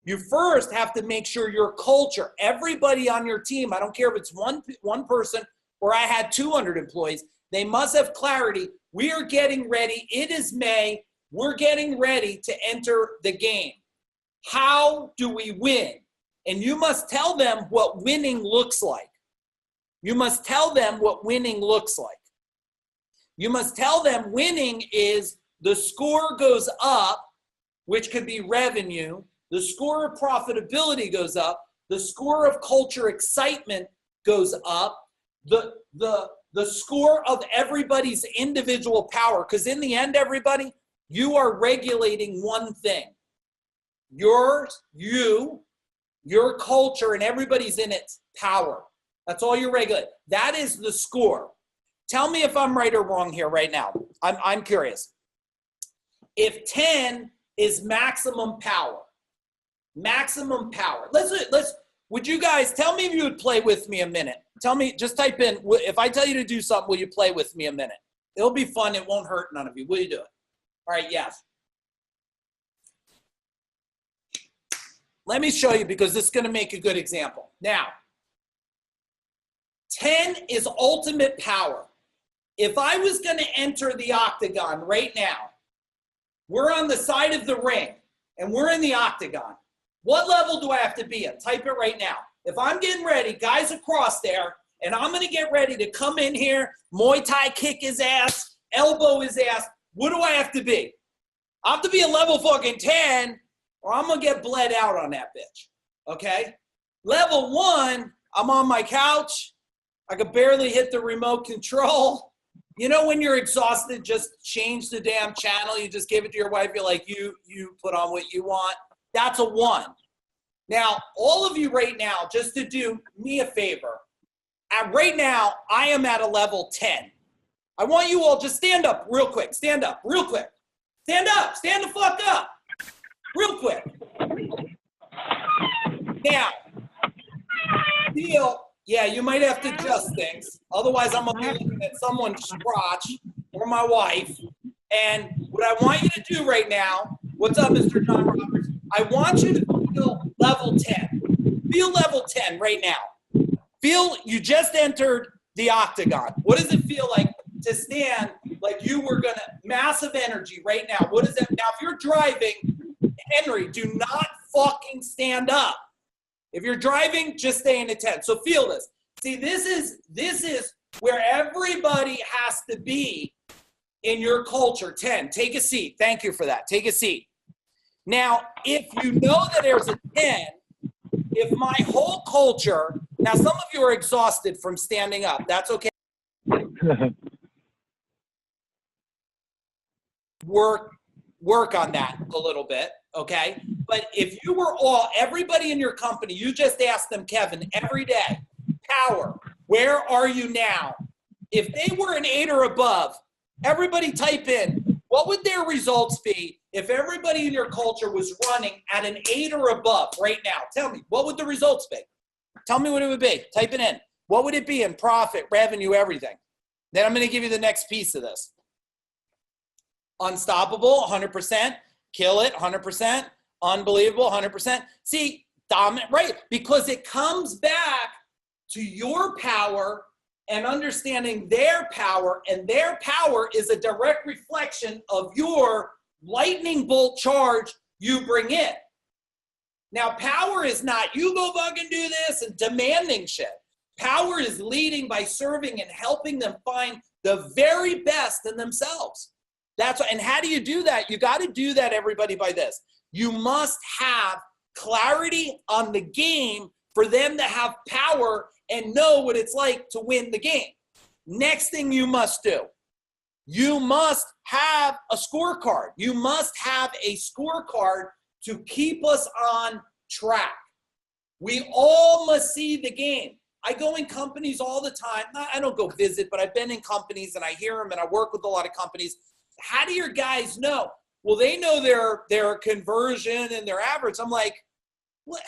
you first have to make sure your culture, everybody on your team, I don't care if it's one person or I had 200 employees, they must have clarity. We are getting ready. It is May. We're getting ready to enter the game. How do we win? And you must tell them what winning looks like. You must tell them what winning looks like. You must tell them winning is the score goes up, which could be revenue. The score of profitability goes up. The score of culture excitement goes up. The score of everybody's individual power. Because in the end, everybody, you are regulating one thing. Your culture, and everybody's in its power. That's all you're regulating. That is the score. Tell me if I'm right or wrong here right now. I'm curious. If 10 is maximum power, would you guys, tell me if you would play with me a minute. Tell me, just type in, if I tell you to do something, will you play with me a minute? It'll be fun. It won't hurt none of you. Will you do it? All right, yes. Let me show you, because this is going to make a good example. Now, 10 is ultimate power. If I was going to enter the octagon right now, we're on the side of the ring, and we're in the octagon. What level do I have to be at? Type it right now. If I'm getting ready, guys across there, and I'm going to get ready to come in here, Muay Thai kick his ass, elbow his ass, what do I have to be? I have to be a level fucking 10, or I'm going to get bled out on that bitch, okay? Level 1, I'm on my couch. I could barely hit the remote control. You know when you're exhausted, just change the damn channel. You just give it to your wife. You're like, you put on what you want. That's a 1. Now, all of you right now, just to do me a favor, right now, I am at a level 10. I want you all just stand up real quick. Stand up real quick. Stand up. Stand the fuck up. Real quick. Now, feel, yeah, you might have to adjust things. Otherwise, I'm going to be looking at someone's crotch or my wife. And what I want you to do right now, what's up, Mr. John Roberts? I want you to feel level 10. Feel level 10 right now. Feel you just entered the octagon. What does it feel like to stand like you were going to, massive energy right now? What is it? Now, if you're driving Henry, do not fucking stand up. If you're driving, just stay in the tent. So feel this. See, this is where everybody has to be in your culture. 10, take a seat. Thank you for that. Take a seat. Now, if you know that there's a 10, if my whole culture, now some of you are exhausted from standing up. That's okay. Work on that a little bit, okay? But if you were everybody in your company, you just asked them, Kevin, every day, power, where are you now? If they were an 8 or above, everybody type in, what would their results be if everybody in your culture was running at an 8 or above right now? Tell me, what would the results be? Tell me what it would be. Type it in. What would it be in profit, revenue, everything? Then I'm going to give you the next piece of this. Unstoppable, 100%. Kill it, 100%. Unbelievable, 100%. See, dominant, right? Because it comes back to your power and understanding their power, and their power is a direct reflection of your lightning bolt charge you bring in. Now, power is not you go fucking do this and demanding shit. Power is leading by serving and helping them find the very best in themselves. And how do you do that? You got to do that, everybody, by this. You must have clarity on the game for them to have power and know what it's like to win the game. Next thing you must do, you must have a scorecard. You must have a scorecard to keep us on track. We all must see the game. I go in companies all the time. I don't go visit, but I've been in companies and I hear them and I work with a lot of companies. How do your guys know? Well, they know their conversion and their average. I'm like, what?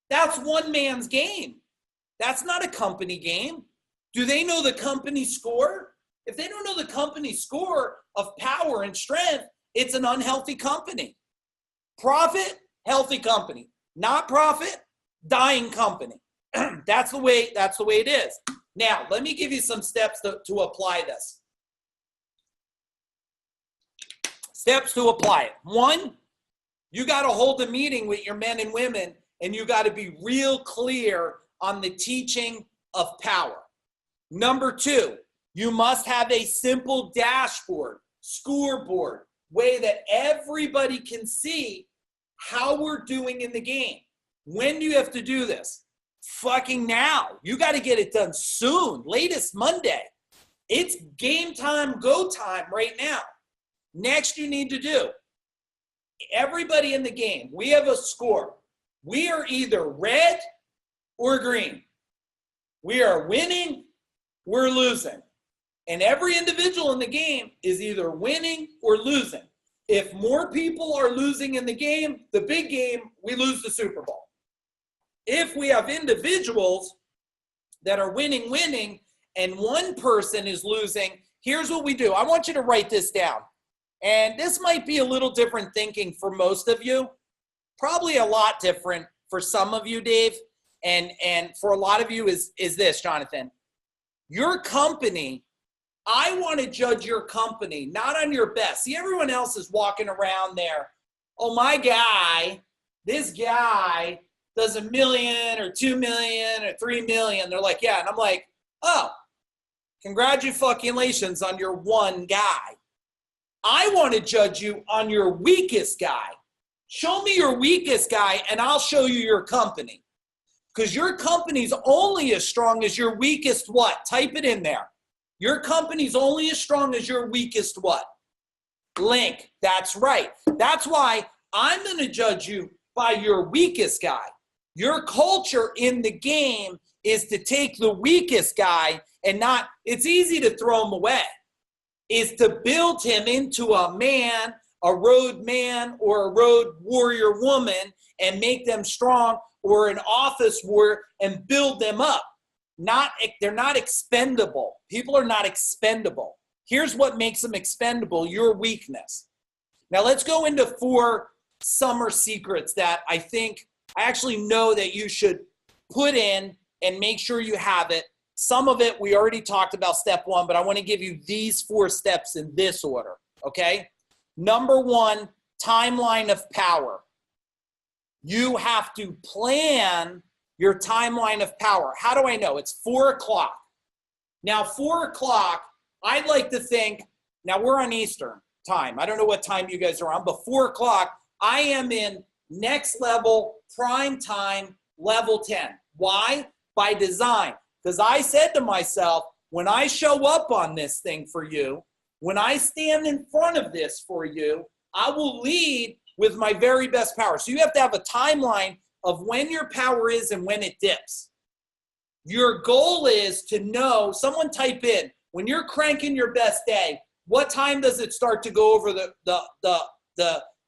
That's one man's game. That's not a company game. Do they know the company score? If they don't know the company score of power and strength, it's an unhealthy company. Profit, healthy company. Not profit, dying company. That's the way it is. Now, let me give you some steps to apply this. Steps to apply it. 1, you got to hold a meeting with your men and women, and you got to be real clear on the teaching of power. Number 2, you must have a simple dashboard, scoreboard, way that everybody can see how we're doing in the game. When do you have to do this? Fucking now. You got to get it done soon, latest Monday. It's game time, go time right now. Next, you need to do, everybody in the game, we have a score. We are either red or green. We are winning, we're losing. And every individual in the game is either winning or losing. If more people are losing in the game, the big game, we lose the Super Bowl. If we have individuals that are winning, and one person is losing, here's what we do. I want you to write this down. And this might be a little different thinking for most of you. Probably a lot different for some of you, Dave. And for a lot of you is this, Jonathan. Your company, I want to judge your company, not on your best. See, everyone else is walking around there. Oh, my guy, this guy does $1 million or $2 million or $3 million. They're like, yeah. And I'm like, oh, congratulations on your one guy. I want to judge you on your weakest guy. Show me your weakest guy and I'll show you your company. Because your company's only as strong as your weakest what? Type it in there. Your company's only as strong as your weakest what? Link. That's right. That's why I'm going to judge you by your weakest guy. Your culture in the game is to take the weakest guy and not, it's easy to throw him away, is to build him into a man, a road man or a road warrior woman and make them strong, or an office warrior and build them up. They're not expendable. People are not expendable. Here's what makes them expendable, your weakness. Now let's go into 4 summer secrets that I actually know that you should put in and make sure you have it. Some of it we already talked about step 1, but I want to give you these 4 steps in this order, okay? Number 1, timeline of power. You have to plan your timeline of power. How do I know? It's 4 o'clock. Now, 4 o'clock, I'd like to think, now we're on Eastern time. I don't know what time you guys are on, but 4 o'clock, I am in next level, prime time, level 10. Why? By design. Because I said to myself, when I show up on this thing for you, when I stand in front of this for you, I will lead with my very best power. So you have to have a timeline of when your power is and when it dips. Your goal is to know, someone type in, when you're cranking your best day, what time does it start to go over the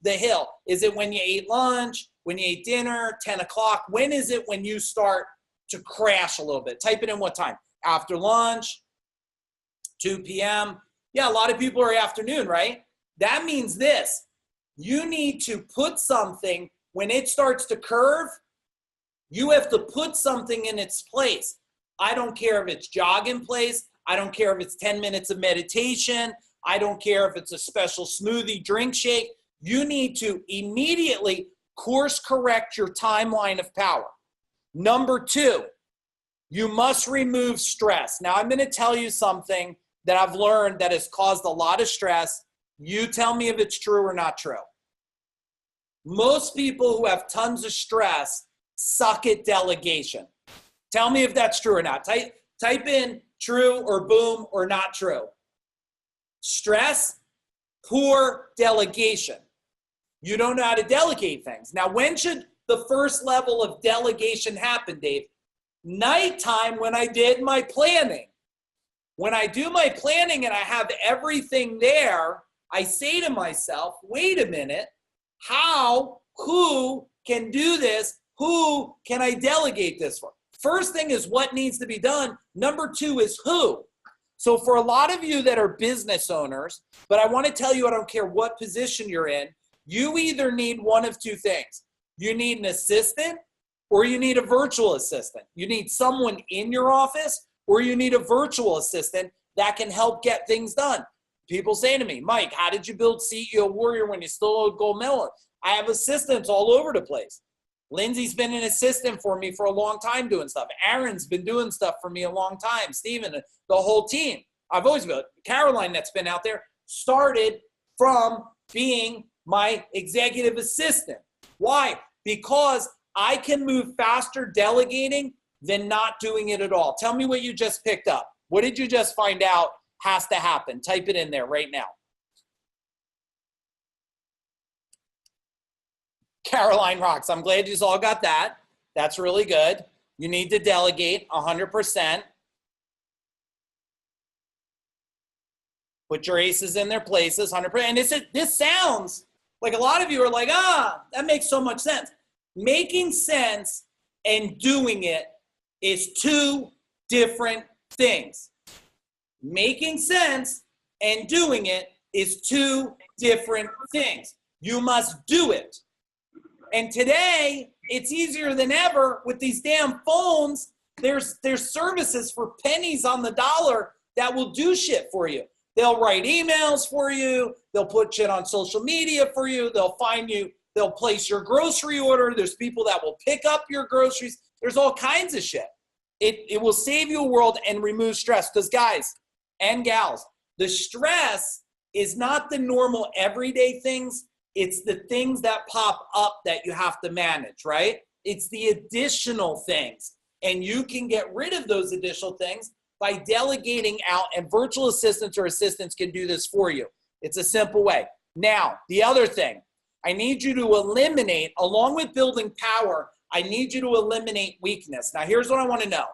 hill? Is it when you ate lunch, when you ate dinner, 10 o'clock? When is it when you start to crash a little bit? Type it in what time. After lunch, 2 p.m. Yeah, a lot of people are afternoon, right? That means this. You need to put something, when it starts to curve, you have to put something in its place. I don't care if it's jog in place. I don't care if it's 10 minutes of meditation. I don't care if it's a special smoothie drink shake. You need to immediately course correct your timeline of power. Number 2, you must remove stress. Now, I'm going to tell you something that I've learned that has caused a lot of stress. You tell me if it's true or not true. Most people who have tons of stress suck at delegation. Tell me if that's true or not. Type in true or boom or not true. Stress, poor delegation. You don't know how to delegate things. Now, when should the first level of delegation happen, Dave? Nighttime, when I did my planning. When I do my planning and I have everything there, I say to myself, wait a minute, who can do this? Who can I delegate this for? First thing is what needs to be done. Number 2 is who. So for a lot of you that are business owners, but I want to tell you, I don't care what position you're in, you either need one of 2 things. You need an assistant or you need a virtual assistant. You need someone in your office or you need a virtual assistant that can help get things done. People say to me, Mike, how did you build CEO Warrior when you still a gold medalist? I have assistants all over the place. Lindsay's been an assistant for me for a long time doing stuff. Aaron's been doing stuff for me a long time. Steven, the whole team. I've always been. Caroline that's been out there started from being my executive assistant. Why? Because I can move faster delegating than not doing it at all. Tell me what you just picked up. What did you just find out has to happen? Type it in there right now. Caroline rocks. I'm glad you all got that. That's really good. You need to delegate 100%. Put your aces in their places, 100%. And this sounds like a lot of you are like, that makes so much sense. Making sense and doing it is 2 different things. Making sense and doing it is 2 different things. You must do it. And today, it's easier than ever with these damn phones. There's services for pennies on the dollar that will do shit for you. They'll write emails for you. They'll put shit on social media for you. They'll find you. They'll place your grocery order. There's people that will pick up your groceries. There's all kinds of shit. It will save you a world and remove stress. Because guys and gals, the stress is not the normal everyday things. It's the things that pop up that you have to manage, right? It's the additional things. And you can get rid of those additional things by delegating out, and virtual assistants or assistants can do this for you. It's a simple way. Now, the other thing, I need you to eliminate, along with building power, I need you to eliminate weakness. Now, here's what I want to know.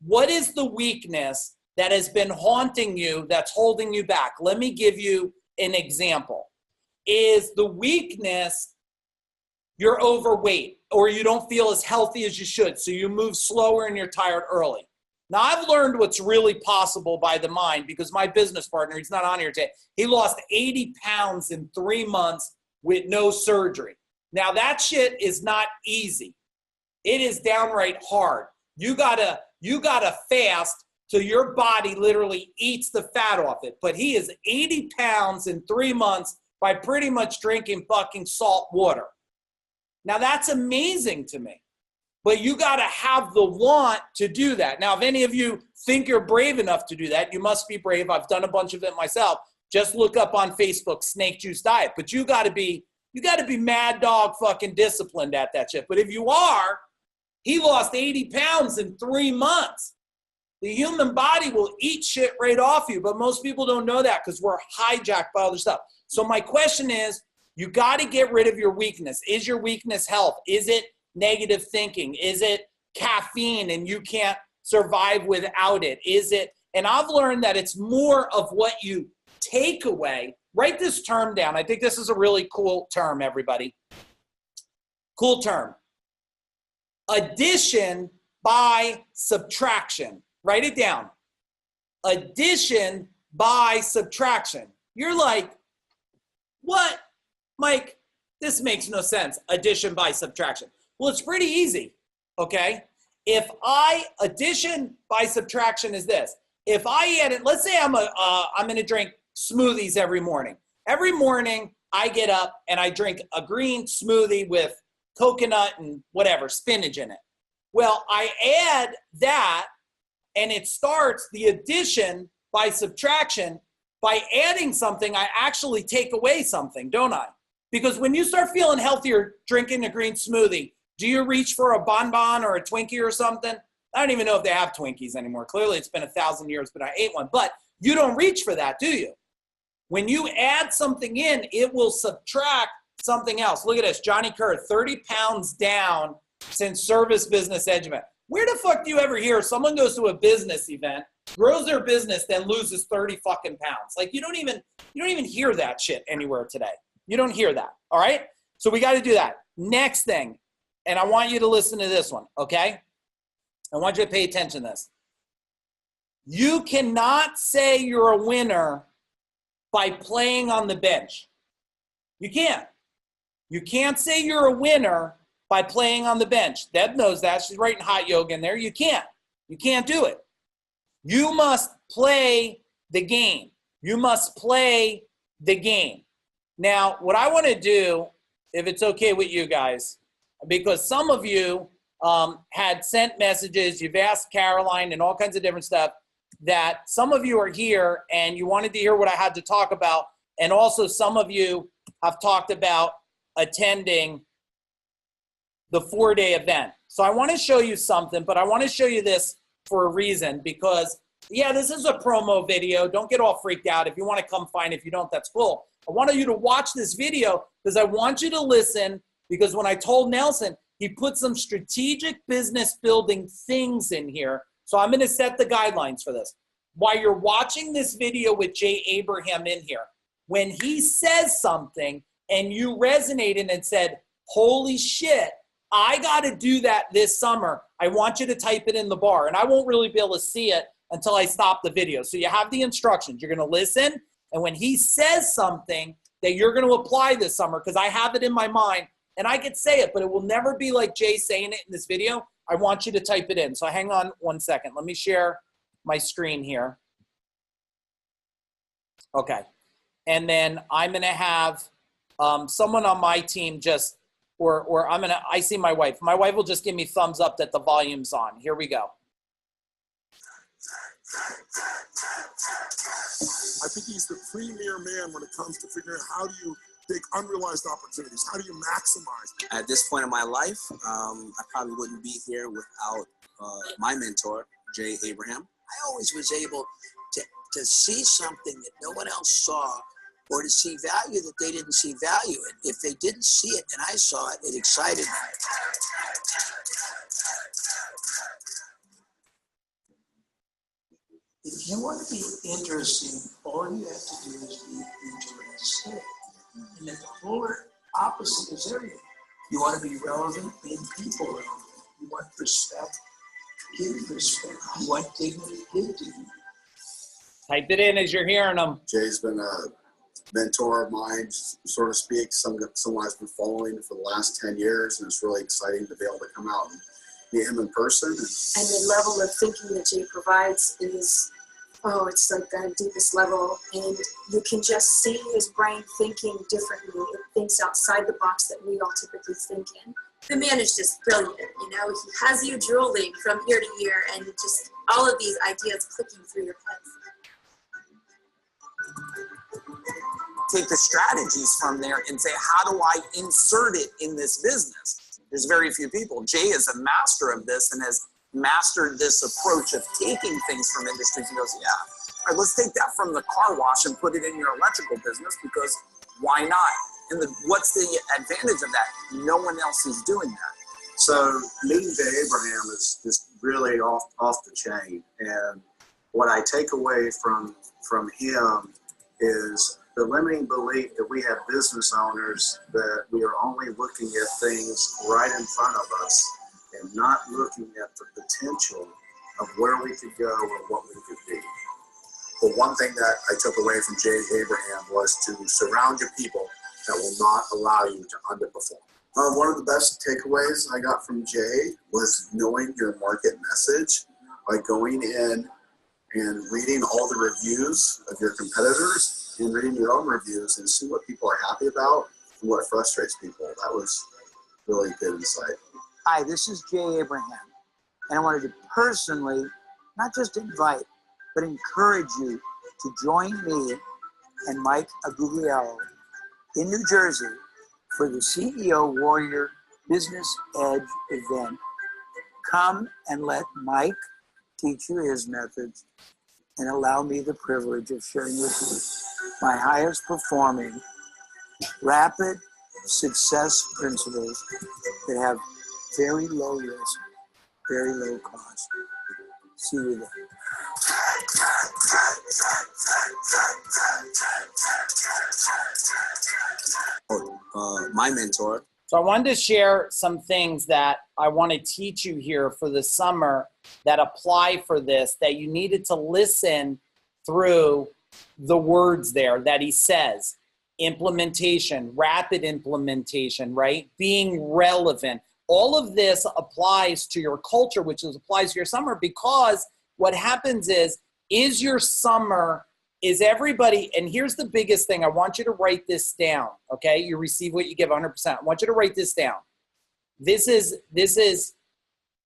What is the weakness that has been haunting you that's holding you back? Let me give you an example. Is the weakness you're overweight or you don't feel as healthy as you should, so you move slower and you're tired early? Now, I've learned what's really possible by the mind because my business partner, he's not on here today, he lost 80 pounds in 3 months with no surgery. Now, that shit is not easy. It is downright hard. You gotta fast till your body literally eats the fat off it. But he is 80 pounds in 3 months by pretty much drinking fucking salt water. Now that's amazing to me, but you got to have the want to do that. Now, if any of you think you're brave enough to do that, you must be brave. I've done a bunch of it myself. Just look up on Facebook, snake juice diet, but you got to be mad dog fucking disciplined at that shit. But if you are, he lost 80 pounds in 3 months. The human body will eat shit right off you, but most people don't know that because we're hijacked by other stuff. So my question is, you got to get rid of your weakness. Is your weakness health? Is it negative thinking? Is it caffeine and you can't survive without it? Is it, and I've learned that it's more of what you take away. Write this term down. I think this is a really cool term, everybody. Cool term. Addition by subtraction. Write it down. Addition by subtraction. You're like, what? Mike, this makes no sense. Addition by subtraction. Well, it's pretty easy, okay? Addition by subtraction is this. If I add it, let's say I'm going to drink smoothies every morning. Every morning I get up and I drink a green smoothie with coconut and whatever, spinach in it. Well, I add that and it starts the addition by subtraction. By adding something, I actually take away something, don't I? Because when you start feeling healthier drinking a green smoothie, do you reach for a bonbon or a Twinkie or something? I don't even know if they have Twinkies anymore. Clearly, it's been 1,000 years, but I ate one. But you don't reach for that, do you? When you add something in, it will subtract something else. Look at this. Johnny Kerr, 30 pounds down since service business edge event. Where the fuck do you ever hear someone goes to a business event, grows their business, then loses 30 fucking pounds? Like you don't even hear that shit anywhere today. You don't hear that. All right? So we got to do that. Next thing, and I want you to listen to this one, okay? I want you to pay attention to this. You cannot say you're a winner by playing on the bench. You can't. You can't say you're a winner by playing on the bench. Deb knows that. She's writing hot yoga in there. You can't. You can't do it. You must play the game. You must play the game. Now, what I want to do, if it's okay with you guys, because some of you had sent messages, you've asked Caroline and all kinds of different stuff, that some of you are here and you wanted to hear what I had to talk about. And also some of you have talked about attending the 4-day event. So I want to show you something, but I want to show you this for a reason because, yeah, this is a promo video. Don't get all freaked out. If you want to come fine. If you don't, that's cool. I want you to watch this video because I want you to listen, because when I told Nelson, he put some strategic business building things in here. So I'm going to set the guidelines for this. While you're watching this video with Jay Abraham in here, when he says something and you resonated and said, holy shit, I got to do that this summer, I want you to type it in the bar. And I won't really be able to see it until I stop the video. So you have the instructions. You're going to listen. And when he says something that you're going to apply this summer, because I have it in my mind, and I could say it, but it will never be like Jay saying it in this video. I want you to type it in. So hang on 1 second. Let me share my screen here. Okay. And then I'm going to have someone on my team just, or I see my wife. My wife will just give me thumbs up that the volume's on. Here we go. I think he's the premier man when it comes to figuring out how do you take unrealized opportunities, how do you maximize. At this point in my life, I probably wouldn't be here without my mentor, Jay Abraham. I always was able to see something that no one else saw, or to see value that they didn't see value in. If they didn't see it and I saw it, it excited me. If you want to be interesting, all you have to do is be interested. And then the polar opposite is everything. You want to be relevant, make people relevant. You want respect, give respect. You want dignity, give dignity. Type it in as you're hearing them. Jay's been a mentor of mine, so to speak, someone I've been following for the last 10 years, and it's really exciting to be able to come out and meet him in person. And the level of thinking that Jay provides is oh, it's like the deepest level. And you can just see his brain thinking differently. It thinks outside the box that we all typically think in. The man is just brilliant, you know. He has you drooling from ear to ear and just all of these ideas clicking through your head. Take the strategies from there and say, how do I insert it in this business? There's very few people. Jay is a master of this and has mastered this approach of taking things from industries and goes, yeah, all right, let's take that from the car wash and put it in your electrical business, because why not? And what's the advantage of that? No one else is doing that. So meeting Jay Abraham is just really off the chain. And what I take away from him is the limiting belief that we have business owners that we are only looking at things right in front of us and not looking at the potential of where we could go or what we could be. The one thing that I took away from Jay Abraham was to surround your people that will not allow you to underperform. One of the best takeaways I got from Jay was knowing your market message by going in and reading all the reviews of your competitors and reading your own reviews and see what people are happy about and what frustrates people. That was really good insight. Hi, this is Jay Abraham, and I wanted to personally not just invite, but encourage you to join me and Mike Agugliaro in New Jersey for the CEO Warrior Business Edge event. Come and let Mike teach you his methods and allow me the privilege of sharing with you my highest performing rapid success principles that have very low risk, very low cost. See you there. My mentor. So I wanted to share some things that I want to teach you here for the summer that apply for this, that you needed to listen through the words there that he says. Implementation, rapid implementation, right? Being relevant. All of this applies to your culture, which applies to your summer, because what happens is your summer, is everybody, and here's the biggest thing, I want you to write this down, okay? You receive what you give 100%. I want you to write this down. This is,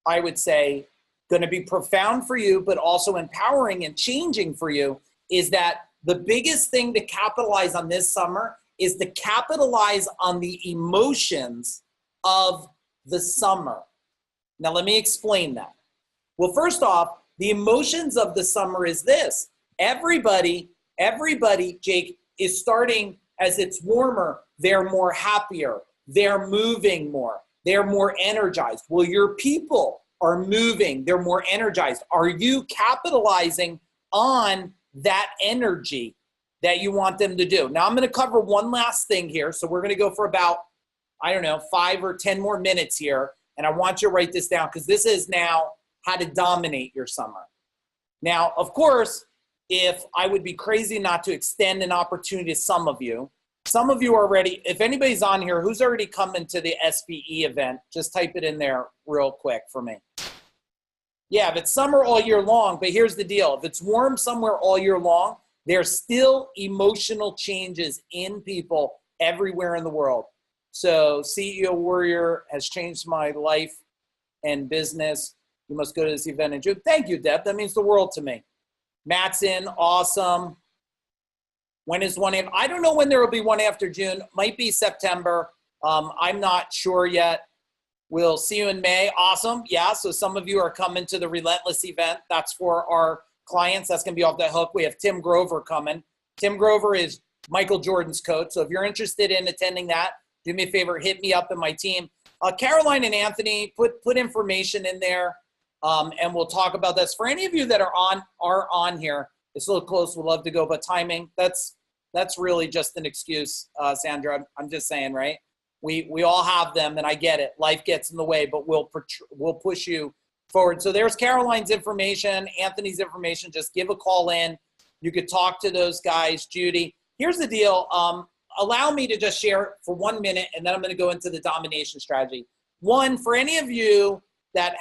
I would say, going to be profound for you, but also empowering and changing for you, is that the biggest thing to capitalize on this summer is to capitalize on the emotions of the summer. Now, let me explain that. Well, first off, the emotions of the summer is this. Everybody, Jake, is starting as it's warmer. They're more happier. They're moving more. They're more energized. Well, your people are moving. They're more energized. Are you capitalizing on that energy that you want them to do? Now, I'm going to cover one last thing here. So we're going to go for about, 5 or 10 more minutes here. And I want you to write this down, because this is now how to dominate your summer. Now, of course, if I would be crazy not to extend an opportunity to some of you already, if anybody's on here who's already coming to the SBE event, just type it in there real quick for me. Yeah, if it's summer all year long, but here's the deal. If it's warm somewhere all year long, there's still emotional changes in people everywhere in the world. So CEO Warrior has changed my life and business. You must go to this event in June. Thank you, Deb. That means the world to me. Matt's in. Awesome. When is one? I don't know when there will be one after June. Might be September. I'm not sure yet. We'll see you in May. Awesome. Yeah, so some of you are coming to the Relentless event. That's for our clients. That's going to be off the hook. We have Tim Grover coming. Tim Grover is Michael Jordan's coach. So if you're interested in attending that, do me a favor, hit me up and my team. Caroline and Anthony, put information in there, and we'll talk about this. For any of you that are on here, it's a little close. We'd love to go, but timing, that's really just an excuse, Sandra. I'm just saying, right? We all have them, and I get it. Life gets in the way, but we'll push you forward. So there's Caroline's information, Anthony's information. Just give a call in. You could talk to those guys, Judy. Here's the deal. Allow me to just share for 1 minute, and then I'm going to go into the domination strategy. One, for any of you that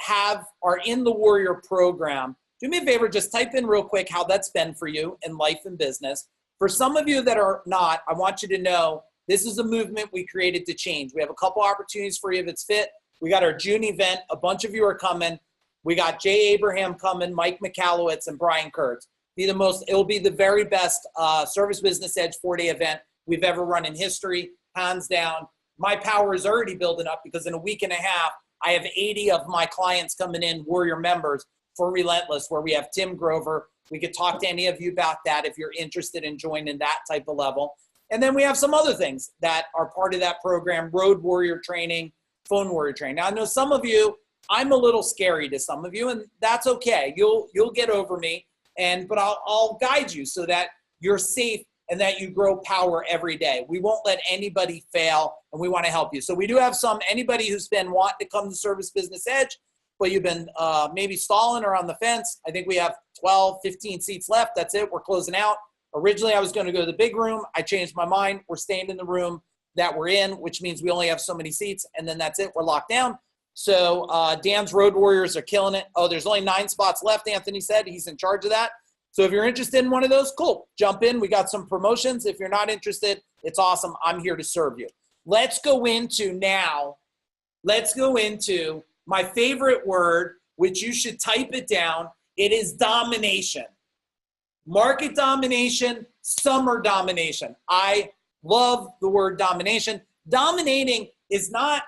are in the Warrior program, do me a favor, just type in real quick how that's been for you in life and business. For some of you that are not, I want you to know this is a movement we created to change. We have a couple opportunities for you if it's fit. We got our June event. A bunch of you are coming. We got Jay Abraham coming, Mike Agugliaro, and Brian Kurtz. It'll be the very best Service Business Edge 4-day event we've ever run in history, hands down. My power is already building up because in a week and a half, I have 80 of my clients coming in, Warrior members, for Relentless, where we have Tim Grover. We could talk to any of you about that if you're interested in joining that type of level. And then we have some other things that are part of that program, Road Warrior training, Phone Warrior training. Now, I know some of you, I'm a little scary to some of you, and that's okay. You'll get over me, but I'll guide you so that you're safe and that you grow power every day. We won't let anybody fail, and we want to help you. So we do have anybody who's been wanting to come to Service Business Edge, but you've been maybe stalling or on the fence. I think we have 12, 15 seats left. That's it. We're closing out. Originally, I was going to go to the big room. I changed my mind. We're staying in the room that we're in, which means we only have so many seats, and then that's it. We're locked down. So Dan's Road Warriors are killing it. Oh, there's only 9 spots left, Anthony said. He's in charge of that. So if you're interested in one of those, cool. Jump in. We got some promotions. If you're not interested, it's awesome. I'm here to serve you. Let's go into my favorite word, which you should type it down. It is domination. Market domination, summer domination. I love the word domination. Dominating is not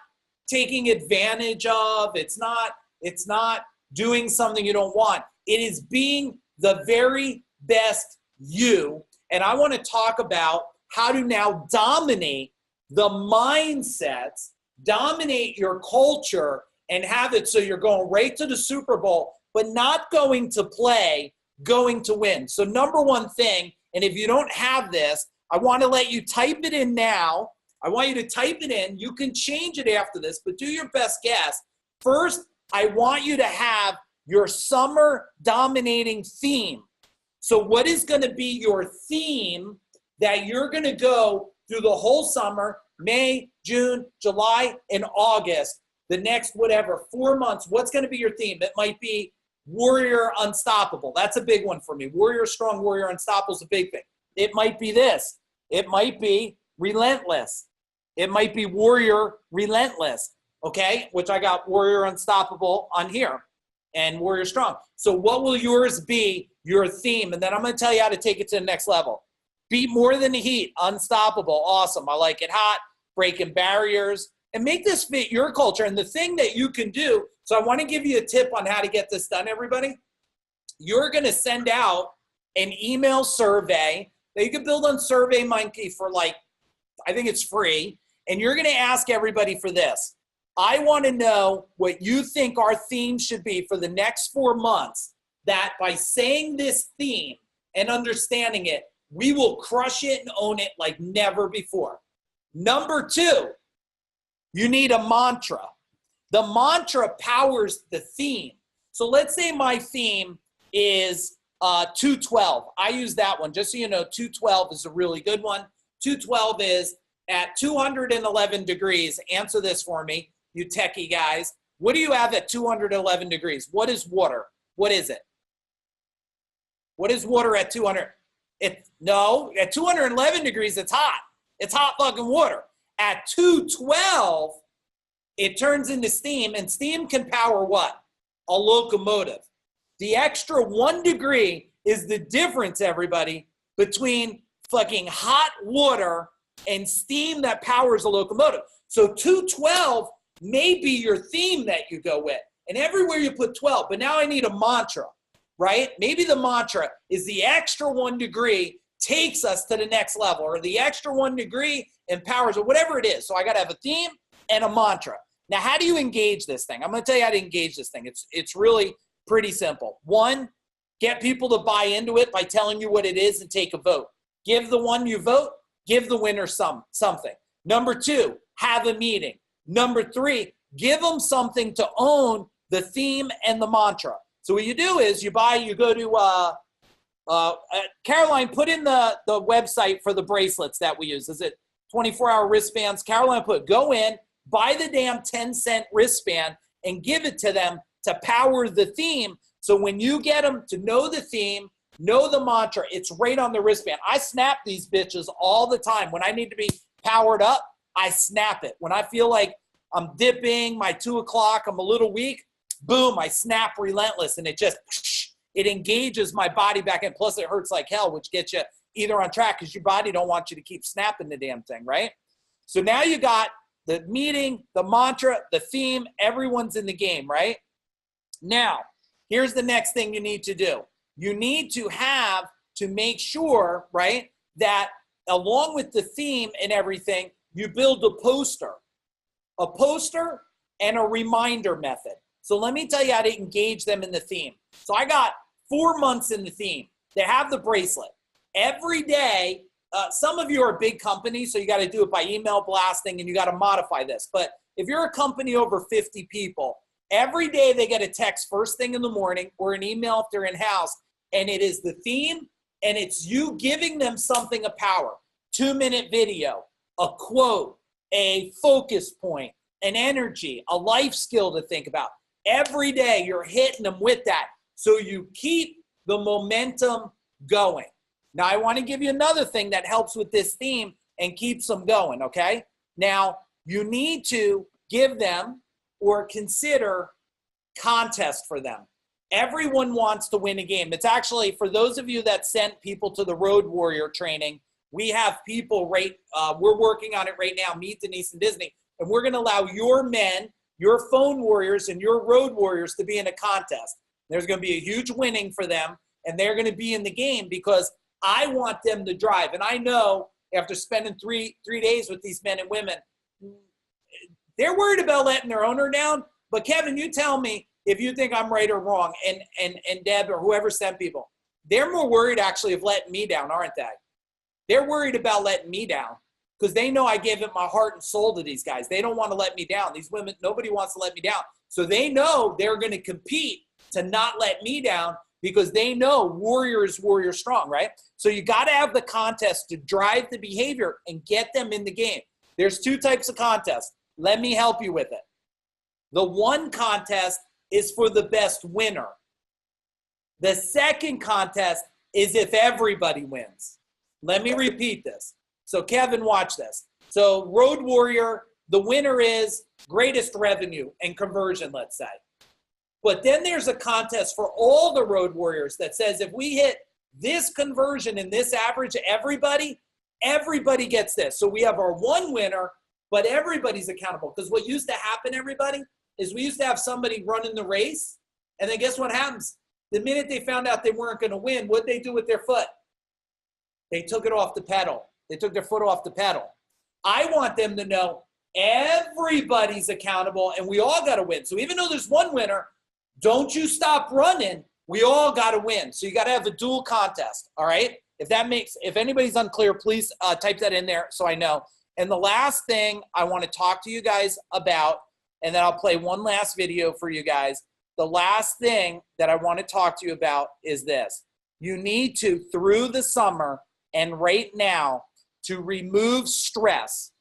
taking advantage of. It's not doing something you don't want. It is being the very best you. And I want to talk about how to now dominate the mindsets, dominate your culture, and have it so you're going right to the Super Bowl, but not going to play, going to win. So number one thing, and if you don't have this, I want to let you type it in now. I want you to type it in. You can change it after this, but do your best guess. First, I want you to have your summer dominating theme. So what is going to be your theme that you're going to go through the whole summer, May, June, July, and August, the next 4 months? What's going to be your theme? It might be Warrior Unstoppable. That's a big one for me. Warrior Strong, Warrior Unstoppable is a big thing. It might be this. It might be Relentless. It might be Warrior Relentless, okay? Which I got Warrior Unstoppable on here and Warrior Strong. So what will yours be, your theme? And then I'm going to tell you how to take it to the next level. Beat more than the heat. Unstoppable. Awesome. I like it hot. Breaking barriers. And make this fit your culture. And the thing that you can do, so I want to give you a tip on how to get this done, everybody. You're going to send out an email survey that you can build on SurveyMonkey for I think it's free. And you're going to ask everybody for this. I want to know what you think our theme should be for the next 4 months, that by saying this theme and understanding it, we will crush it and own it like never before. Number 2, you need a mantra. The mantra powers the theme. So let's say my theme is 212. I use that one. Just so you know, 212 is a really good one. 212 is at 211 degrees. Answer this for me, you techie guys. What do you have at 211 degrees? What is water? What is it? What is water at 200? No, at 211 degrees, it's hot. It's hot fucking water. At 212, it turns into steam, and steam can power what? A locomotive. The extra 1 degree is the difference, everybody, between fucking hot water and steam that powers a locomotive. So 212 may be your theme that you go with. And everywhere you put 12, but now I need a mantra, right? Maybe the mantra is the extra 1 degree takes us to the next level, or the extra 1 degree empowers, or whatever it is. So I got to have a theme and a mantra. Now, how do you engage this thing? I'm going to tell you how to engage this thing. It's really pretty simple. 1, get people to buy into it by telling you what it is and take a vote. Give the one you vote, give the winner something. Number 2, have a meeting. Number 3, give them something to own the theme and the mantra. So what you do is you go to, Caroline, put in the website for the bracelets that we use. Is it 24-hour wristbands? Caroline go in, buy the damn 10-cent wristband and give it to them to power the theme So when you get them to know the theme, know the mantra, it's right on the wristband. I snap these bitches all the time. When I need to be powered up, I snap it. When I feel like I'm dipping, my 2 o'clock, I'm a little weak, boom, I snap relentless, and it engages my body back in. Plus it hurts like hell, which gets you either on track because your body don't want you to keep snapping the damn thing, right? So now you got the meeting, the mantra, the theme, everyone's in the game, right? Now, here's the next thing you need to do. You need to have to make sure, right, that along with the theme and everything, you build a poster and a reminder method. So let me tell you how to engage them in the theme. So I got 4 months in the theme. They have the bracelet. Every day, some of you are big companies, so you got to do it by email blasting, and you got to modify this. But if you're a company over 50 people, every day they get a text first thing in the morning or an email if they're in-house, and it is the theme, and it's you giving them something of power. 2-minute video, a quote, a focus point, an energy, a life skill to think about. Every day you're hitting them with that so you keep the momentum going. Now, I want to give you another thing that helps with this theme and keeps them going, okay? Now, you need to give them or consider contest for them. Everyone wants to win a game. It's actually, for those of you that sent people to the Road Warrior training, we have people we're working on it right now, Meet Denise and Disney, and we're going to allow your men, your phone warriors, and your road warriors to be in a contest. There's going to be a huge winning for them, and they're going to be in the game because I want them to drive. And I know after spending three days with these men and women, they're worried about letting their owner down. But Kevin, you tell me if you think I'm right or wrong, and Deb or whoever sent people, they're more worried actually of letting me down, aren't they? They're worried about letting me down because they know I gave it my heart and soul to these guys. They don't want to let me down. These women, nobody wants to let me down. So they know they're going to compete to not let me down because they know warrior is warrior strong, right? So you got to have the contest to drive the behavior and get them in the game. There's 2 types of contests. Let me help you with it. The one contest is for the best winner. The second contest is if everybody wins. Let me repeat this. So Kevin, watch this. So Road Warrior, the winner is greatest revenue and conversion, let's say. But then there's a contest for all the Road Warriors that says if we hit this conversion and this average, everybody gets this. So we have our one winner, but everybody's accountable. Because what used to happen, everybody, is we used to have somebody running the race, and then guess what happens? The minute they found out they weren't going to win, what'd they do with their foot? They took it off the pedal. They took their foot off the pedal. I want them to know everybody's accountable, and we all got to win. So even though there's one winner, don't you stop running. We all got to win. So you got to have a dual contest, all right? If anybody's unclear, please type that in there so I know. And the last thing I want to talk to you guys about, and then I'll play one last video for you guys. The last thing that I want to talk to you about is this. You need to, through the summer and right now, to remove stress.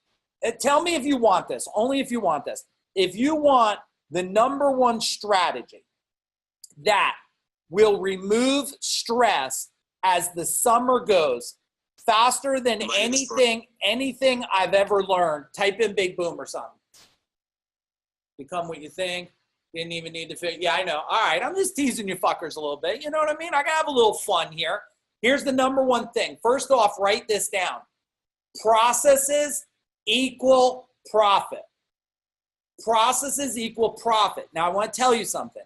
Tell me if you want this, only if you want this. If you want the number one strategy that will remove stress as the summer goes faster than anything I've ever learned, type in Big Boom or something. Become what you think. Didn't even need to figure. Yeah, I know. All right, I'm just teasing you fuckers a little bit. You know what I mean? I gotta have a little fun here. Here's the number one thing. First off, write this down. Processes equal profit. Processes equal profit. Now, I want to tell you something.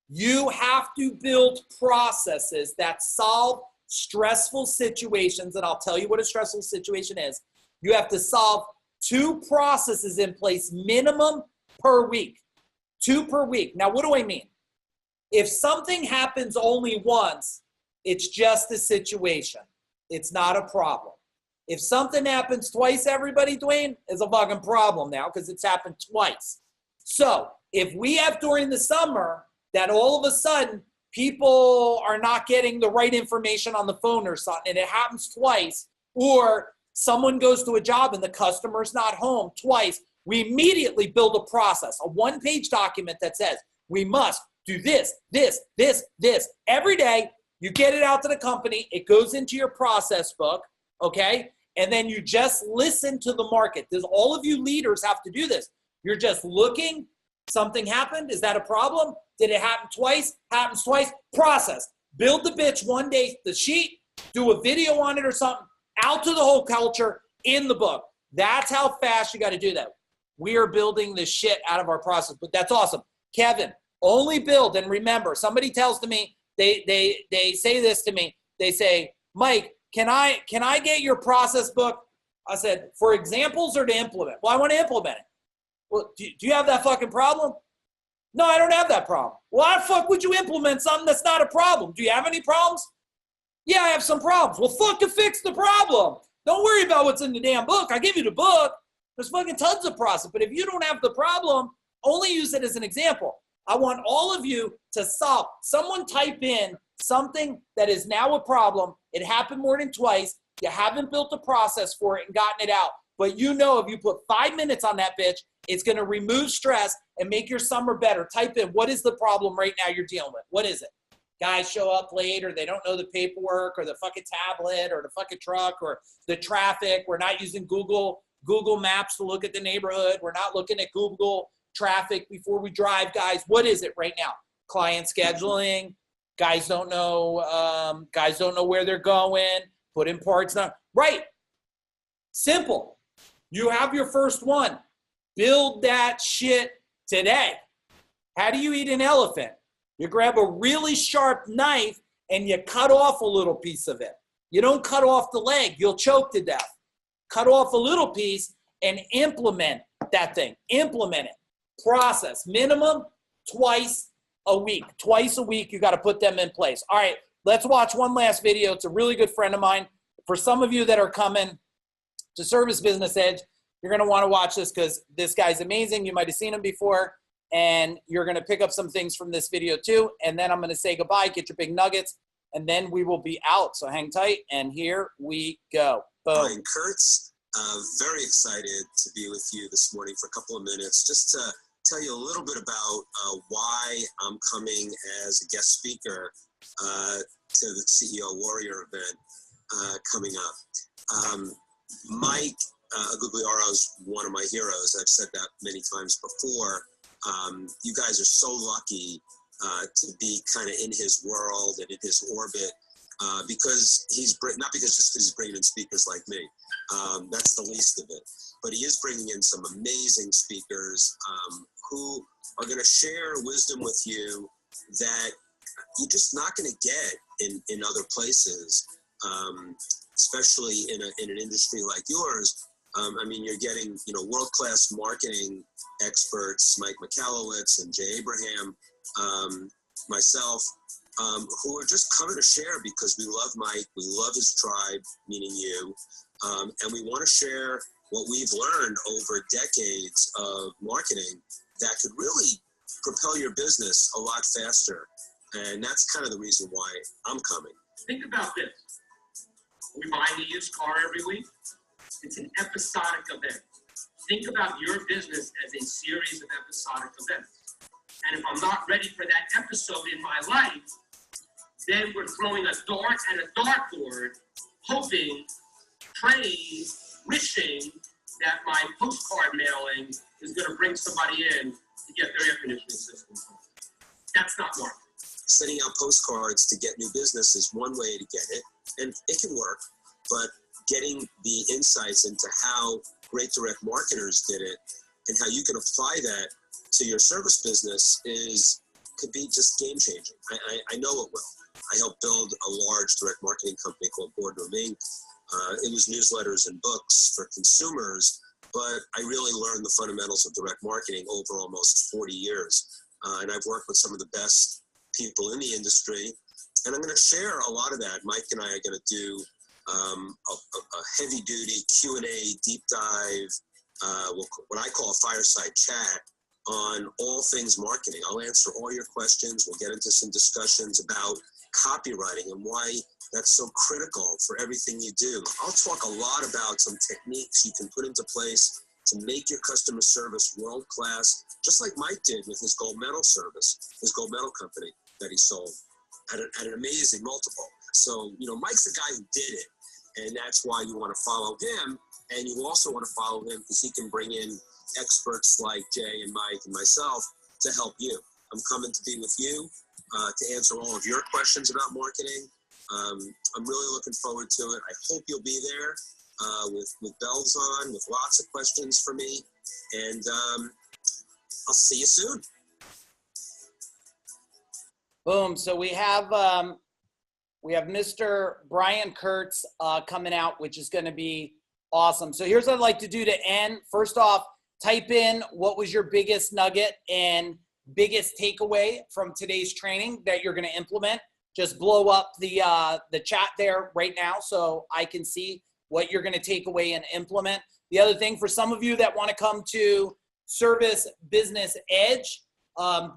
You have to build processes that solve stressful situations, and I'll tell you what a stressful situation is. You have to solve 2 processes in place minimum per week. 2 per week. Now, what do I mean? If something happens only once, it's just a situation. It's not a problem. If something happens twice, everybody, Dwayne, is a fucking problem now because it's happened twice. So if we have during the summer that all of a sudden people are not getting the right information on the phone or something, and it happens twice, or someone goes to a job and the customer's not home twice, we immediately build a process, a 1-page document that says we must do this, this, this, this. Every day, you get it out to the company. It goes into your process book, okay? And then you just listen to the market. Does all of you leaders have to do this? You're just looking. Something happened. Is that a problem? Did it happen twice? Happens twice. Process. Build the bitch one day, the sheet, do a video on it or something, out to the whole culture in the book. That's how fast you got to do that. We are building this shit out of our process, but that's awesome. Kevin, only build. And remember, somebody tells to me, they say this to me. They say, Mike, can I get your process book? I said, for examples or to implement? Well, I want to implement it. Well, do you have that fucking problem? No, I don't have that problem. Well, how the fuck would you implement something that's not a problem? Do you have any problems? Yeah, I have some problems. Well, fucking fix the problem. Don't worry about what's in the damn book. I give you the book. There's fucking tons of process. But if you don't have the problem, only use it as an example. I want all of you to solve. Someone type in something that is now a problem. It happened more than twice. You haven't built a process for it and gotten it out. But you know if you put 5 minutes on that bitch, it's going to remove stress and make your summer better. Type in, what is the problem right now you're dealing with? What is it? Guys show up late, or they don't know the paperwork, or the fucking tablet, or the fucking truck, or the traffic. We're not using Google Maps to look at the neighborhood. We're not looking at Google traffic before we drive, guys. What is it right now? Client scheduling. Guys don't know where they're going. Put in parts now. Right. Simple. You have your first one. Build that shit today. How do you eat an elephant? You grab a really sharp knife and you cut off a little piece of it. You don't cut off the leg. You'll choke to death. Cut off a little piece and implement that thing. Implement it. Process. Minimum twice a week. Twice a week, you got to put them in place. All right, let's watch one last video. It's a really good friend of mine. For some of you that are coming to Service Business Edge, you're going to want to watch this because this guy's amazing. You might have seen him before, and you're going to pick up some things from this video too. And then I'm going to say goodbye, get your big nuggets, and then we will be out. So hang tight, and here we go. Boom. Brian Kurtz, very excited to be with you this morning for a couple of minutes, just to tell you a little bit about why I'm coming as a guest speaker to the CEO Warrior event coming up. Mike Agugliaro is one of my heroes. I've said that many times before. You guys are so lucky to be kind of in his world and in his orbit because not just because he's bringing in speakers like me. That's the least of it. But he is bringing in some amazing speakers who are going to share wisdom with you that you're just not going to get in other places, especially in an industry like yours. I mean, you're getting, world-class marketing experts, Mike Agugliaro and Jay Abraham, myself, who are just coming to share because we love Mike, we love his tribe, meaning you, and we want to share what we've learned over decades of marketing that could really propel your business a lot faster. And that's kind of the reason why I'm coming. Think about this. We buy a used car every week. It's an episodic event. Think about your business as a series of episodic events. And if I'm not ready for that episode in my life, then we're throwing a dart and a dartboard, hoping, praying, wishing that my postcard mailing is going to bring somebody in to get their air conditioning system. That's not marketing. Sending out postcards to get new business is one way to get it, and it can work, but getting the insights into how great direct marketers did it and how you can apply that to your service business could be just game changing. I know it will. I helped build a large direct marketing company called Boardroom Inc. It was newsletters and books for consumers, but I really learned the fundamentals of direct marketing over almost 40 years. And I've worked with some of the best people in the industry, and I'm going to share a lot of that. Mike and I are going to do a heavy-duty Q&A deep dive, what I call a fireside chat on all things marketing. I'll answer all your questions. We'll get into some discussions about copywriting and why that's so critical for everything you do. I'll talk a lot about some techniques you can put into place to make your customer service world class, just like Mike did with his gold medal service, his gold medal company that he sold at an amazing multiple. So, Mike's the guy who did it, and that's why you want to follow him, and you also want to follow him because he can bring in experts like Jay and Mike and myself to help you. I'm coming to be with you to answer all of your questions about marketing. I'm really looking forward to it. I hope you'll be there with bells on, with lots of questions for me, and I'll see you soon. Boom. So we have Mr. Brian Kurtz coming out, which is going to be awesome. So here's what I'd like to do to end. First off, type in what was your biggest nugget and biggest takeaway from today's training that you're going to implement. Just blow up the chat there right now so I can see what you're going to take away and implement. The other thing, for some of you that want to come to Service Business Edge,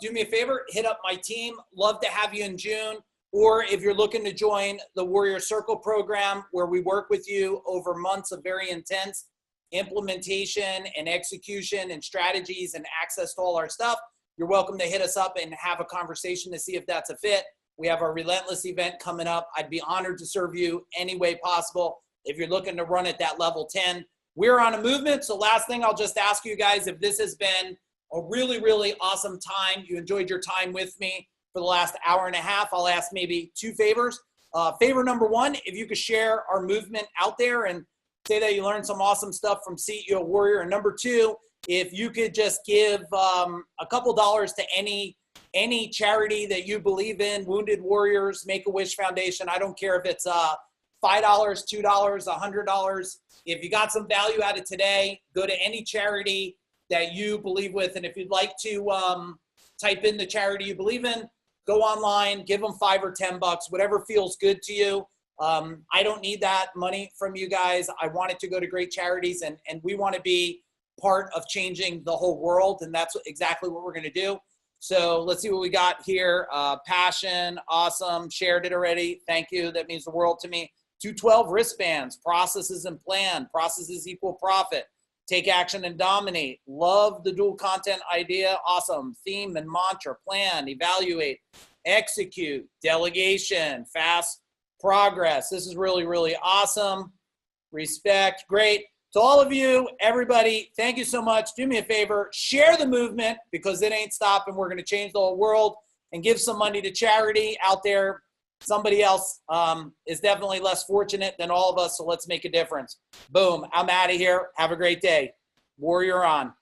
do me a favor, hit up my team. Love to have you in June. Or if you're looking to join the Warrior Circle program, where we work with you over months of very intense implementation and execution and strategies and access to all our stuff, you're welcome to hit us up and have a conversation to see if that's a fit. We have our Relentless event coming up. I'd be honored to serve you any way possible if you're looking to run at that level 10. We're on a movement. So last thing, I'll just ask you guys, if this has been a really, really awesome time, you enjoyed your time with me for the last hour and a half, I'll ask maybe two favors. Favor number one, if you could share our movement out there and say that you learned some awesome stuff from CEO Warrior. And number two, if you could just give a couple dollars to any charity that you believe in, Wounded Warriors, Make-A-Wish Foundation. I don't care if it's $5, $2, $100. If you got some value out of today, go to any charity that you believe with. And if you'd like to type in the charity you believe in, go online, give them $5 or $10, whatever feels good to you. I don't need that money from you guys. I want it to go to great charities, and we want to be part of changing the whole world, and that's exactly what we're going to do. So let's see what we got here. Passion, awesome, shared it already. Thank you, that means the world to me. 212 wristbands, processes and plan, processes equal profit, take action and dominate, love the dual content idea, awesome, theme and mantra, plan, evaluate, execute, delegation, fast progress. This is really, really awesome. Respect, great. To all of you, everybody, thank you so much. Do me a favor, share the movement, because it ain't stopping. We're going to change the whole world, and give some money to charity out there. Somebody else is definitely less fortunate than all of us, so let's make a difference. Boom, I'm out of here. Have a great day. Warrior on.